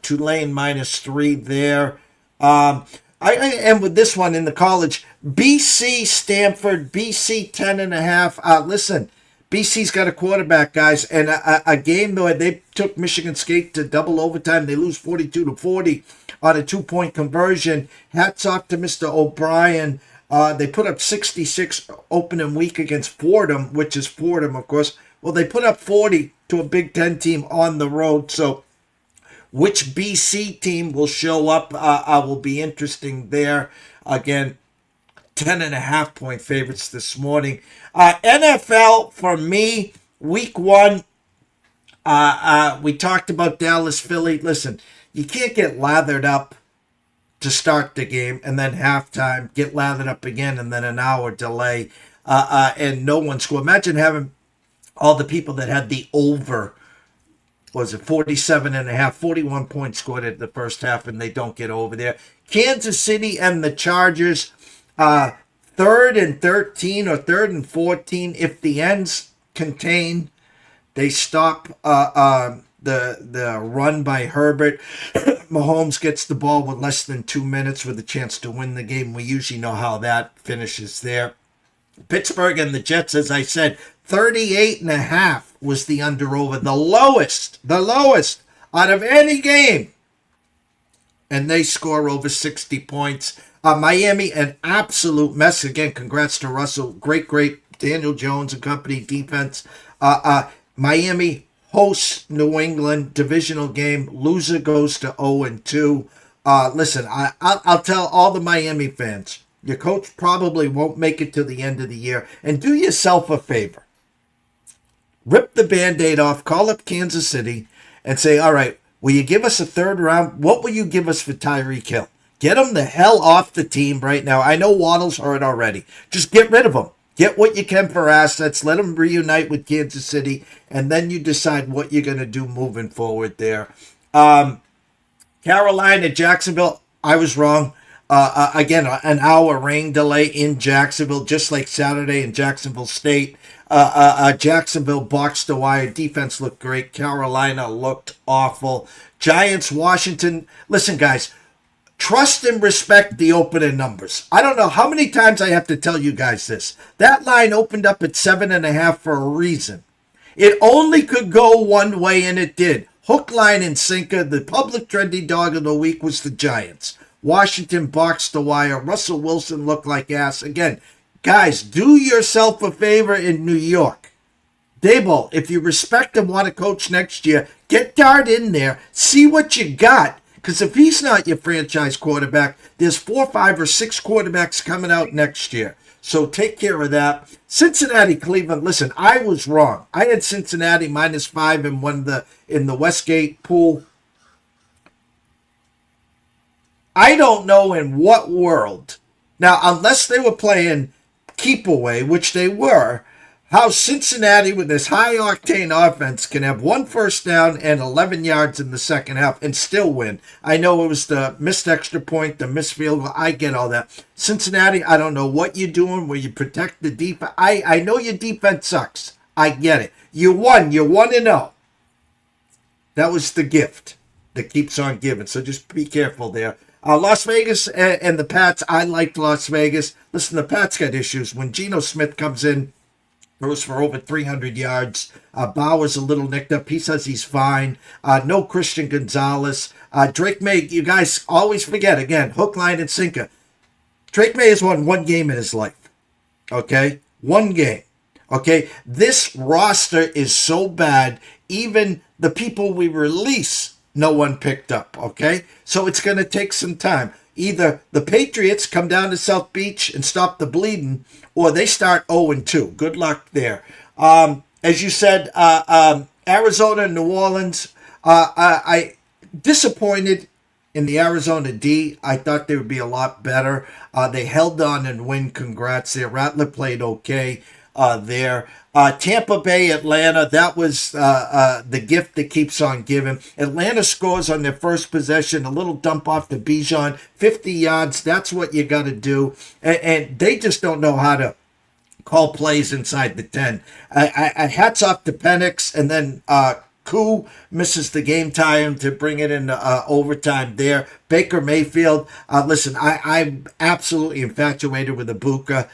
Tulane -3 there. I am with this one in the college. BC, Stanford, BC 10.5. Listen, BC's got a quarterback, guys, and a game though they took Michigan State to double overtime. They lose 42-40 on a 2-point conversion. Hats off to Mr. O'Brien. They put up 66 opening week against Fordham, which is Fordham, of course. Well, they put up 40 to a Big Ten team on the road, so which BC team will show up will be interesting there. Again, 10.5-point favorites this morning. NFL, for me, week 1, we talked about Dallas, Philly. Listen, you can't get lathered up to start the game and then halftime, get lathered up again, and then an hour delay, and no one score. Imagine having all the people that had the over, was it 47.5, 41 points scored at the first half, and they don't get over there. Kansas City and the Chargers, 3rd and 13 or 3rd and 14. If the ends contain, they stop the run by Herbert. Mahomes gets the ball with less than 2 minutes with a chance to win the game. We usually know how that finishes there. Pittsburgh and the Jets, as I said, 38.5 was the under-over, the lowest out of any game. And they score over 60 points. Miami, an absolute mess. Again, congrats to Russell. Great Daniel Jones and company defense. Miami hosts New England, divisional game. Loser goes to 0-2. Listen, I'll tell all the Miami fans, your coach probably won't make it to the end of the year. And do yourself a favor. rip the Band-Aid off, call up Kansas City, and say, all right, will you give us a third round? What will you give us for Tyreek Hill? Get him the hell off the team right now. I know Waddle's hurt already. Just get rid of him. Get what you can for assets. Let him reunite with Kansas City, and then you decide what you're going to do moving forward there. Carolina, Jacksonville, I was wrong. Again, an hour rain delay in Jacksonville, just like Saturday in Jacksonville State. Jacksonville boxed the wire. Defense looked great. Carolina looked awful. Giants, Washington. Listen, guys, trust and respect the opening numbers. I don't know how many times I have to tell you guys this. That line opened up at 7.5 for a reason. It only could go one way, and it did. Hook, line, and sinker. The public trendy dog of the week was the Giants. Washington boxed the wire. Russell Wilson looked like ass. Again, guys, do yourself a favor in New York. Daboll, if you respect and want to coach next year, get Dart in there. See what you got. Because if he's not your franchise quarterback, there's 4, 5, or 6 quarterbacks coming out next year. So take care of that. Cincinnati, Cleveland. Listen, I was wrong. I had Cincinnati -5 in the Westgate pool. I don't know in what world, now unless they were playing keep away, which they were, how Cincinnati with this high octane offense can have 1 first down and 11 yards in the second half and still win. I know it was the missed extra point, the missed field goal. I get all that. Cincinnati, I don't know what you're doing where you protect the defense. I know your defense sucks. I get it. You won. You're 1-0. That was the gift that keeps on giving. So just be careful there. Las Vegas and the Pats, I liked Las Vegas. Listen, the Pats got issues. When Geno Smith comes in, throws for over 300 yards. Bauer's a little nicked up. He says he's fine. No Christian Gonzalez. Drake May, you guys always forget, again, hook, line, and sinker. Drake May has won 1 game in his life. Okay? 1 game. Okay? This roster is so bad, even the people we release, no one picked up. Okay? So it's going to take some time. Either the Patriots come down to South Beach and stop the bleeding, or they start 0-2. Good luck there. As you said, Arizona and New Orleans, I disappointed in the Arizona D. I thought they would be a lot better. They held on and win. Congrats there. Rattler played okay there. Tampa Bay, Atlanta, that was the gift that keeps on giving. Atlanta scores on their first possession, a little dump off to Bijan, 50 yards. That's what you got to do. And they just don't know how to call plays inside the 10. I hats off to Penix, and then Koo misses the game time to bring it into overtime there. Baker Mayfield, listen, I'm absolutely infatuated with Ibuka.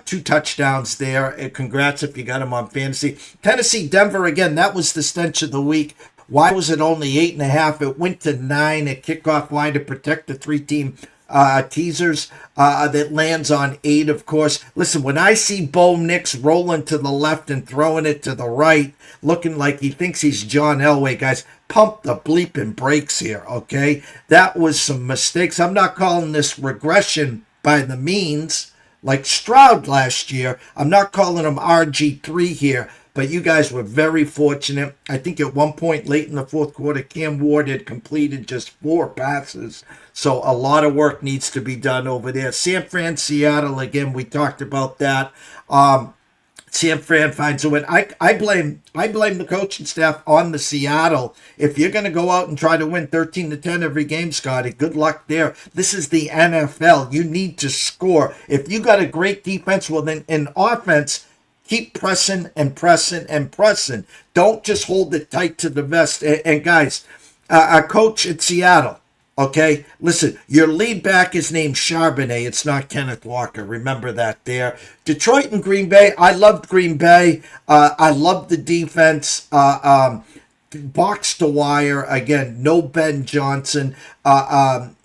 2 touchdowns there. Congrats if you got him on fantasy. Tennessee, Denver, again, that was the stench of the week. Why was it only 8.5? It went to 9 at kickoff line to protect the 3-team teasers. That lands on 8, of course. Listen, when I see Bo Nix rolling to the left and throwing it to the right, looking like he thinks he's John Elway, guys, pump the bleeping brakes here, okay? That was some mistakes. I'm not calling this regression by the means, like Stroud last year. I'm not calling him RG3 here, but you guys were very fortunate. I think at one point late in the fourth quarter, Cam Ward had completed just 4 passes. So a lot of work needs to be done over there. San Fran, Seattle, again, we talked about that. San Fran finds a win. I blame the coaching staff on the Seattle. If you're going to go out and try to win 13-10 every game, Scotty, good luck there. This is the NFL. You need to score. If you got a great defense, well then in offense, keep pressing and pressing and pressing. Don't just hold it tight to the vest. And guys, our coach at Seattle, okay, listen, your lead back is named Charbonnet. It's not Kenneth Walker. Remember that there. Detroit and Green Bay. I loved Green Bay. I loved the defense. Box to wire. Again, no Ben Johnson.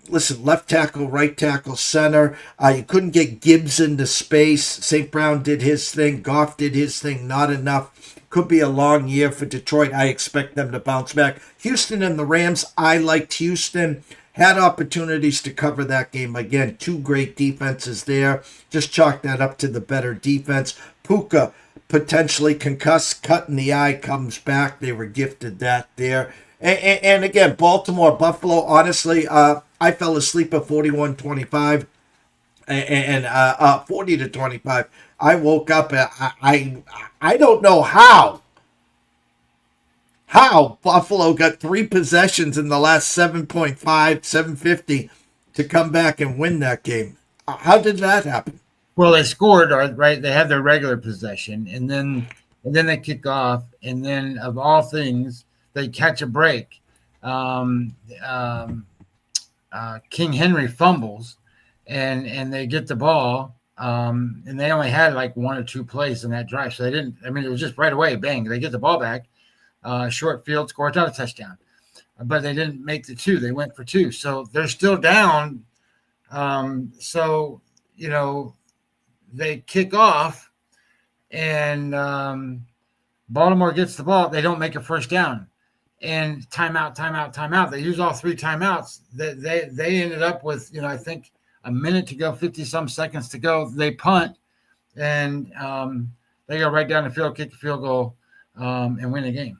Listen, left tackle, right tackle, center. You couldn't get Gibbs into space. St. Brown did his thing. Goff did his thing. Not enough. Could be a long year for Detroit. I expect them to bounce back. Houston and the Rams. I liked Houston. Had opportunities to cover that game. Again, 2 great defenses there. Just chalk that up to the better defense. Puka potentially concussed, cut in the eye, comes back. They were gifted that there. And again, Baltimore, Buffalo, honestly, I fell asleep at 41-25 and 40-25. I woke up, I don't know how Buffalo got 3 possessions in the last 7.5, 750 to come back and win that game. How did that happen? Well, they scored, right? They had their regular possession, and then they kick off, and then of all things, they catch a break. Um, um, King Henry fumbles, and they get the ball, and they only had like 1 or 2 plays in that drive, so they didn't. I mean, it was just right away, bang! They get the ball back, short field, score another touchdown, but they didn't make the 2. They went for 2, so they're still down. So they kick off, and Baltimore gets the ball. They don't make a first down, and timeout. They use all 3 timeouts. They ended up with I think a minute to go, 50-some seconds to go. They punt, and they go right down the field, kick the field goal, and win the game.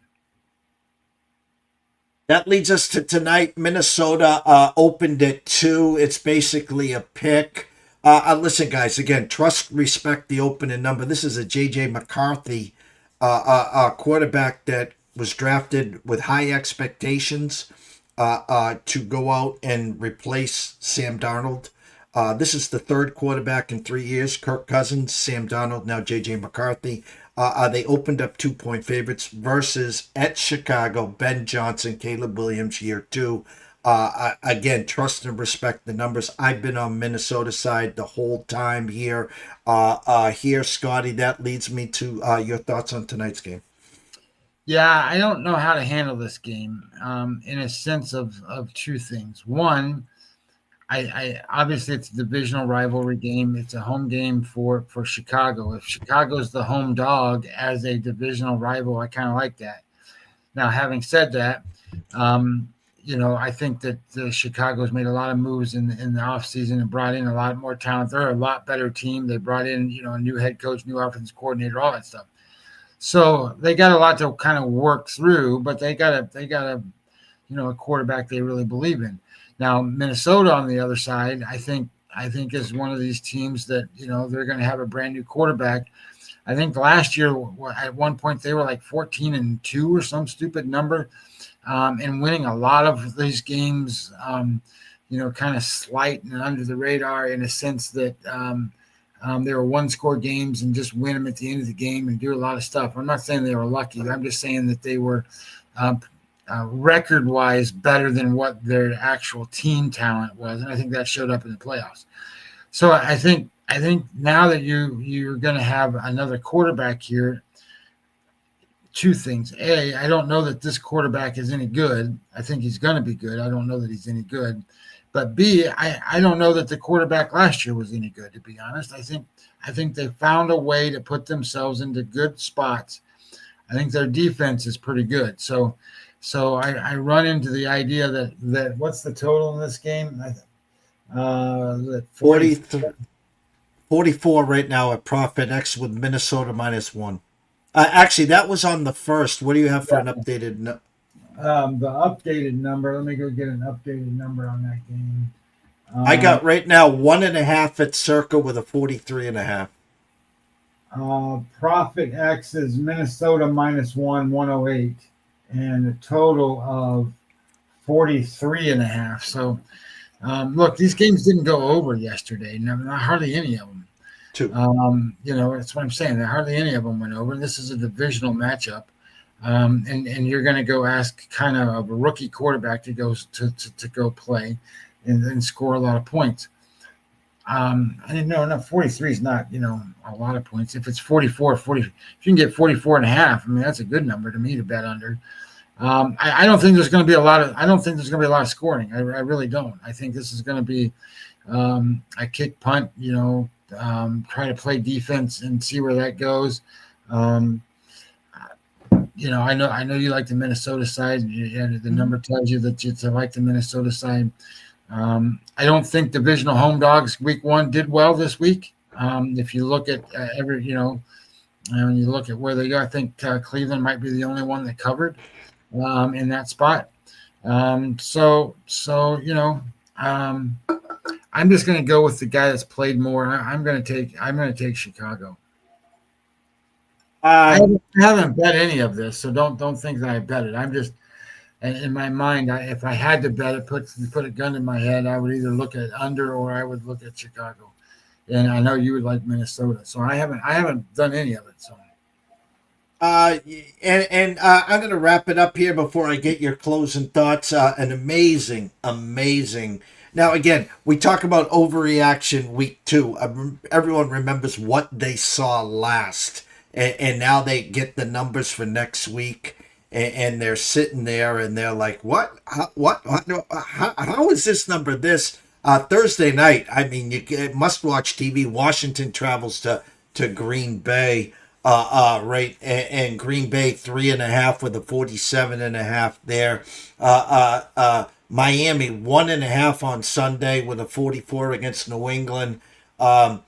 That leads us to tonight. Minnesota opened at 2. It's basically a pick. Listen, guys, again, trust, respect the opening number. This is a J.J. McCarthy quarterback that was drafted with high expectations to go out and replace Sam Darnold. This is the 3rd quarterback in 3 years. Kirk Cousins, Sam Darnold, now J.J. McCarthy. They opened up 2-point favorites versus at Chicago, Ben Johnson, Caleb Williams, year 2. Again, trust and respect the numbers. I've been on Minnesota side the whole time here. Here, Scotty, that leads me to your thoughts on tonight's game. Yeah, I don't know how to handle this game in a sense of 2 things. One, I obviously it's a divisional rivalry game. It's a home game for Chicago. If Chicago's the home dog as a divisional rival, I kind of like that. Now, having said that, I think that Chicago's made a lot of moves in the offseason and brought in a lot more talent. They're a lot better team. They brought in, a new head coach, new offensive coordinator, all that stuff. So they got a lot to kind of work through, but they got a quarterback they really believe in. Now, Minnesota on the other side, I think is one of these teams that, they're going to have a brand new quarterback. I think last year at one point they were like 14-2 or some stupid number, and winning a lot of these games, kind of slight and under the radar in a sense that they were 1-score games and just win them at the end of the game and do a lot of stuff. I'm not saying they were lucky. I'm just saying that they were record-wise better than what their actual team talent was, and I think that showed up in the playoffs. So I think now that you're going to have another quarterback here, 2 things. A, I don't know that this quarterback is any good. I think he's going to be good. I don't know that he's any good. But B, I don't know that the quarterback last year was any good, to be honest. I think they found a way to put themselves into good spots. I think their defense is pretty good. So I run into the idea that what's the total in this game? 44 right now at Profit X with Minnesota -1. Actually, that was on the first. What do you have for an updated? The updated number. Let me go get an updated number on that game. I got right now 1.5 at Circa with a 43.5. Profit X is Minnesota -1, 108, and a total of 43.5. So, look, these games didn't go over yesterday. Not hardly any of them. 2. That's what I'm saying. Hardly any of them went over. This is a divisional matchup, and you're going to go ask kind of a rookie quarterback to go play and score a lot of points. I didn't know. No, 43 is not a lot of points. If it's 44, if you can get 44.5, I mean that's a good number to me to bet under. I don't think there's going to be a lot of scoring. I really don't. I think this is going to be a kick punt. Try to play defense and see where that goes. I know you like the Minnesota side. The number tells you that you like the Minnesota side. I don't think divisional home dogs week 1 did well this week. If you look at And when you look at where they go, I think Cleveland might be the only one that covered in that spot. Um, I'm just going to go with the guy that's played more. I'm going to take Chicago. Um, I haven't bet any of this, so don't think that I bet it. I'm just in my mind. If I had to bet it, put a gun in my head, I would either look at under or I would look at Chicago. And I know you would like Minnesota, so I haven't done any of it. So Uh, and I'm going to wrap it up here before I get your closing thoughts. An amazing, amazing. Now, again, we talk about overreaction week 2. Everyone remembers what they saw last, and now they get the numbers for next week, and they're sitting there and they're like, "What? What? No, how is this number this?" Thursday night. I mean, you must watch TV. Washington travels to Green Bay. Right, and Green Bay 3.5 with a 47.5 there. Miami 1.5 on Sunday with a 44 against New England.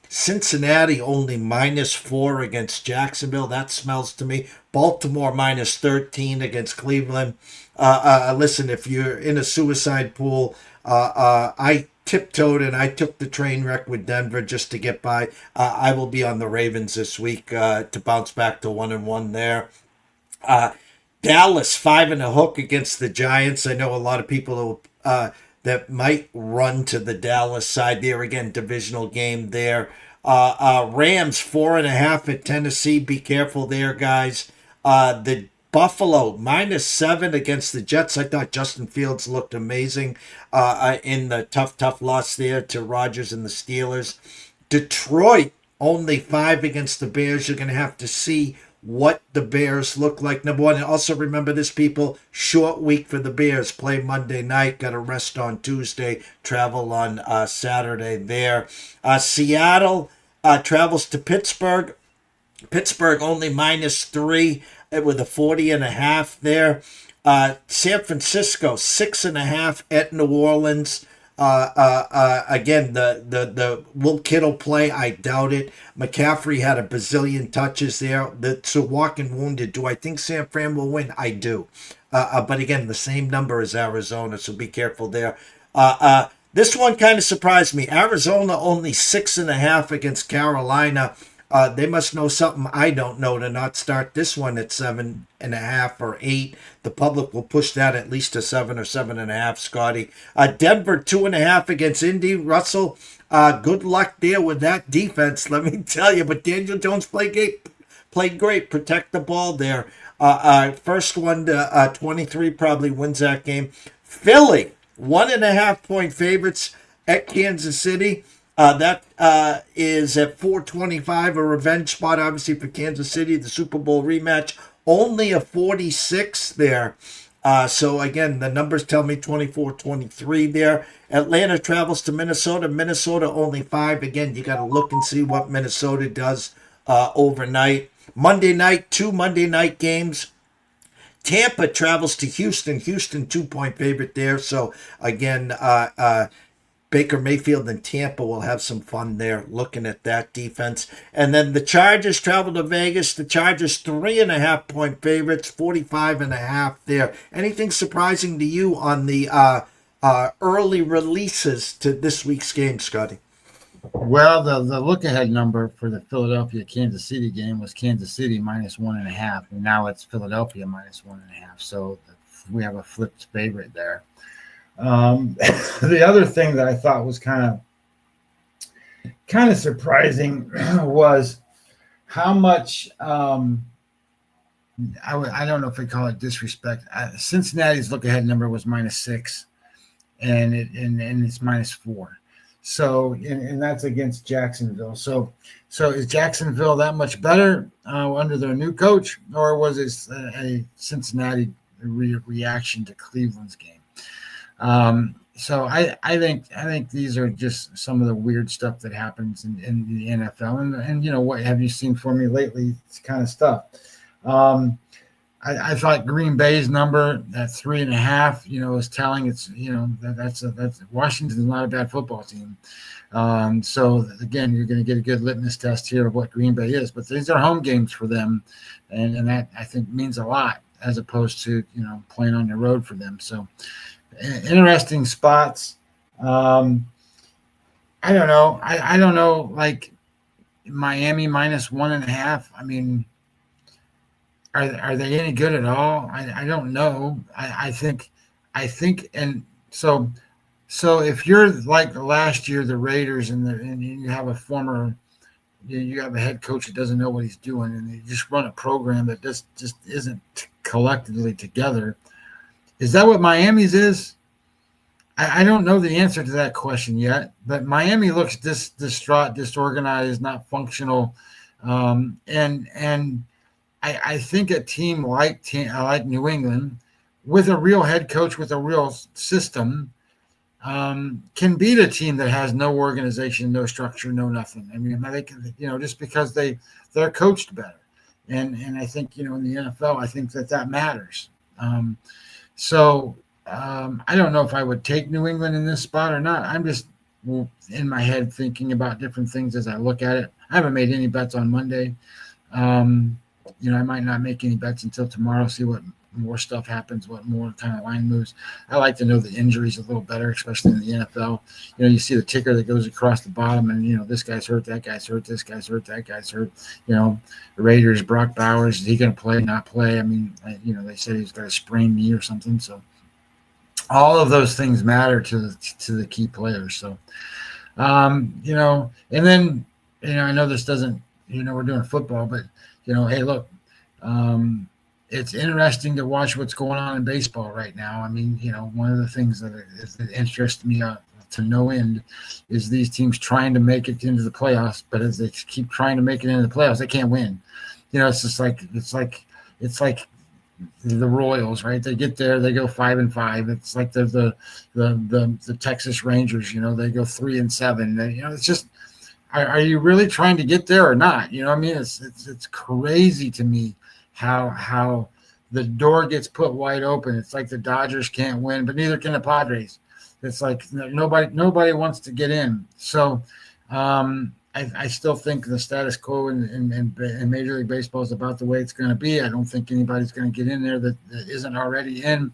Cincinnati only -4 against Jacksonville. That smells to me. Baltimore -13 against Cleveland. Listen, if you're in a suicide pool, I tiptoed and I took the train wreck with Denver just to get by. I will be on the Ravens this week to bounce back to 1-1 there. Dallas 5-hook against the Giants. I know a lot of people that might run to the Dallas side there. Again, divisional game there. Rams 4.5 at Tennessee. Be careful there, guys. The Buffalo -7 against the Jets. I thought Justin Fields looked amazing in the tough loss there to Rodgers and the Steelers. Detroit only 5 against the Bears. You're going to have to see what the Bears look like. Number one, and also remember this, people, short week for the Bears. Play Monday night, got to rest on Tuesday, travel on Saturday there. Seattle travels to Pittsburgh. Pittsburgh only -3 with a 40.5 there. San Francisco 6.5 at New Orleans. Again, the will Kittle play? I doubt it. McCaffrey had a bazillion touches there. So walking wounded. Do I think San Fran will win? I do. But again, the same number as Arizona, so be careful there. This one kind of surprised me. Arizona only 6.5 against Carolina. They must know something I don't know to not start this one at 7.5 or 8. The public will push that at least to 7 or 7.5, Scotty. Denver 2.5 against Indy. Russell, good luck there with that defense, let me tell you. But Daniel Jones played great. Protect the ball there. First one to 23 probably wins that game. Philly, 1.5 point favorites at Kansas City. That is at 425, a revenge spot, obviously, for Kansas City, the Super Bowl rematch. Only a 46 there. So, again, the numbers tell me 24-23 there. Atlanta travels to Minnesota. Minnesota only 5. Again, you got to look and see what Minnesota does overnight. Monday night, 2 Monday night games. Tampa travels to Houston. Houston 2-point favorite there. So, again, Baker Mayfield and Tampa will have some fun there looking at that defense. And then the Chargers travel to Vegas. The Chargers 3.5 point favorites, 45.5 there. Anything surprising to you on the early releases to this week's game, Scotty? Well, the look ahead number for the Philadelphia Kansas City game was Kansas City -1.5, and now it's Philadelphia -1.5. So we have a flipped favorite there. The other thing that I thought was kind of surprising was how much I don't know if we call it disrespect. Cincinnati's look ahead number was -6, and it's -4. So and that's against Jacksonville. So is Jacksonville that much better under their new coach, or was it a Cincinnati reaction to Cleveland's game? So I think these are just some of the weird stuff that happens in the NFL, and what have you seen for me lately? It's kind of stuff. I thought Green Bay's number at 3.5, is telling. It's that's Washington's not a bad football team. So again, you're going to get a good litmus test here of what Green Bay is. But these are home games for them, and that I think means a lot as opposed to playing on the road for them. So interesting spots. I don't know. I don't know. Like Miami -1.5. I mean, are they any good at all? I don't know. I think, and so if you're like last year, the Raiders, and you have a former, you have a head coach that doesn't know what he's doing, and you just run a program that just isn't collectively together. Is that what Miami's is? I don't know the answer to that question yet, but Miami looks distraught, disorganized, not functional, and I think a team like New England, with a real head coach with a real system, can beat a team that has no organization, no structure, no nothing. I mean, they can, just because they're coached better, and I think in the NFL, I think that matters. I don't know if I would take New England in this spot or not. I'm just in my head thinking about different things as I look at it. I haven't made any bets on Monday. I might not make any bets until tomorrow, see what more stuff happens, what more kind of line moves. I like to know the injuries a little better, especially in the NFL. You see the ticker that goes across the bottom, and this guy's hurt, that guy's hurt, this guy's hurt, that guy's hurt. The Raiders, Brock Bowers, is he going to play, not play? I mean, they said he's got a sprained knee or something. So all of those things matter to the key players. So, and then, I know this doesn't, we're doing football, but hey, look, it's interesting to watch what's going on in baseball right now. I mean, one of the things that interests me to no end is these teams trying to make it into the playoffs, but as they keep trying to make it into the playoffs, they can't win. It's just like the Royals, right? They get there, they go 5-5. It's like the Texas Rangers, they go 3-7. It's just, are you really trying to get there or not? I mean, it's crazy to me how the door gets put wide open. It's like the Dodgers can't win, but neither can the Padres. It's like nobody wants to get in. So I still think the status quo in Major League Baseball is about the way it's going to be. I don't think anybody's going to get in there that isn't already in.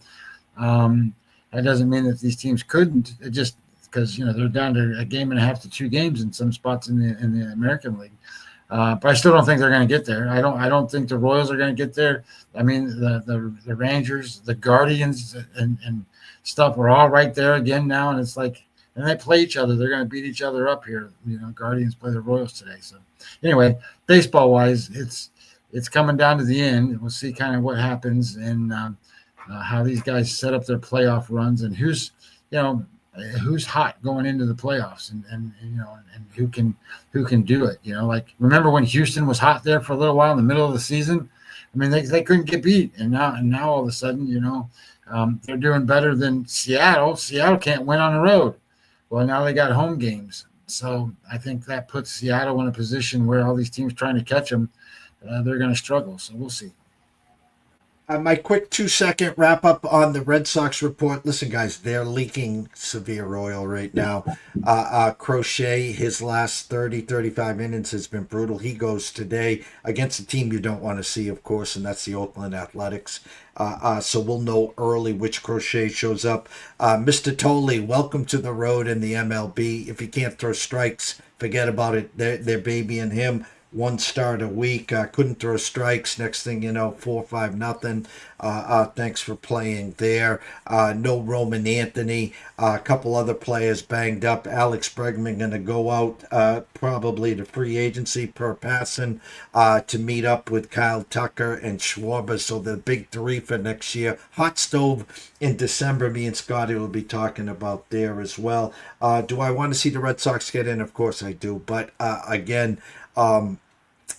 That doesn't mean that these teams couldn't. It just because they're down to a game and a half to 2 games in some spots in the American League. But I still don't think they're going to get there. I don't think the Royals are going to get there. I mean, the Rangers, the Guardians, and stuff are all right there again now, and it's like, and they play each other. They're going to beat each other up here. Guardians play the Royals today. So anyway, baseball wise, it's coming down to the end. We'll see kind of what happens and how these guys set up their playoff runs and who's hot going into the playoffs and who can do it. Like remember when Houston was hot there for a little while in the middle of the season? I mean, they couldn't get beat, and now all of a sudden, they're doing better than Seattle. Seattle can't win on the road. Well, now they got home games, so I think that puts Seattle in a position where all these teams trying to catch them, they're going to struggle. So we'll see. My quick 2-second wrap up on the Red Sox report. Listen, guys, they're leaking severe oil right now. Crochet, his last 35 innings has been brutal. He goes today against a team you don't want to see, of course, and that's the Oakland Athletics. So we'll know early which Crochet shows up. Mr. Tolley, welcome to the road in the MLB. If he can't throw strikes, forget about it. They're babying him. 1 start a week. Couldn't throw strikes. Next thing you know, 4-5-0. Thanks for playing there. No Roman Anthony. A couple other players banged up. Alex Bregman going to go out probably to free agency per passing to meet up with Kyle Tucker and Schwarber. So the big 3 for next year. Hot stove in December. Me and Scotty will be talking about there as well. Do I want to see the Red Sox get in? Of course I do. But again,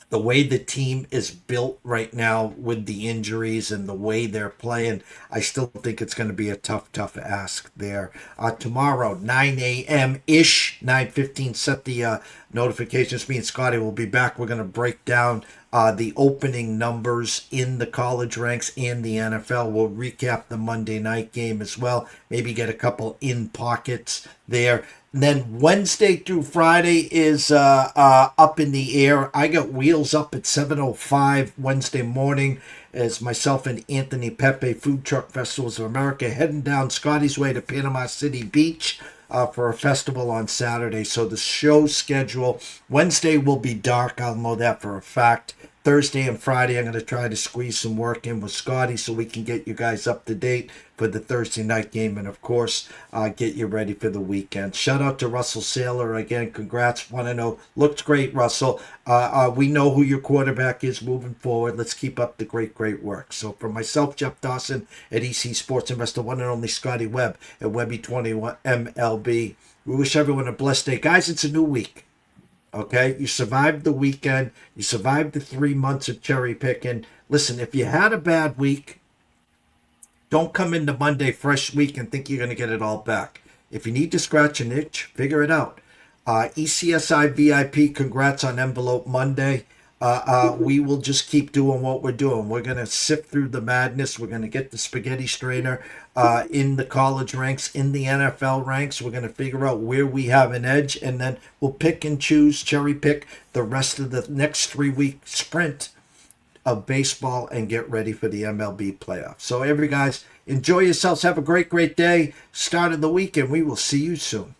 the way the team is built right now with the injuries and the way they're playing, I still think it's going to be a tough ask there. Tomorrow, 9 a.m.-ish, 9:15, set the notifications. Me and Scotty will be back. We're going to break down the opening numbers in the college ranks and the NFL. We'll recap the Monday night game as well. Maybe get a couple in pockets there. And then Wednesday through Friday is up in the air. I got wheels up at 7:05 Wednesday morning as myself and Anthony Pepe, Food Truck Festivals of America, heading down Scotty's Way to Panama City Beach for a festival on Saturday. So the show schedule, Wednesday will be dark. I'll know that for a fact. Thursday and Friday, I'm going to try to squeeze some work in with Scotty so we can get you guys up to date for the Thursday night game and, of course, get you ready for the weekend. Shout out to Russell Saylor. Again, congrats. Want to know. Looked great, Russell. We know who your quarterback is moving forward. Let's keep up the great work. So for myself, Jeff Dawson at EC Sports Investor, one and only Scotty Webb at Webby21 MLB. We wish everyone a blessed day. Guys, it's a new week. Okay, you survived the weekend. You survived the 3 months of cherry picking. Listen, if you had a bad week, don't come into Monday fresh week and think you're going to get it all back. If you need to scratch an itch, figure it out. ECSI VIP, congrats on Envelope Monday. We will just keep doing what we're doing. We're going to sift through the madness. We're going to get the spaghetti strainer in the college ranks, in the NFL ranks. We're going to figure out where we have an edge, and then we'll pick and choose, cherry pick the rest of the next 3-week sprint of baseball and get ready for the MLB playoffs. So, every guys, enjoy yourselves. Have a great day. Start of the week, and we will see you soon.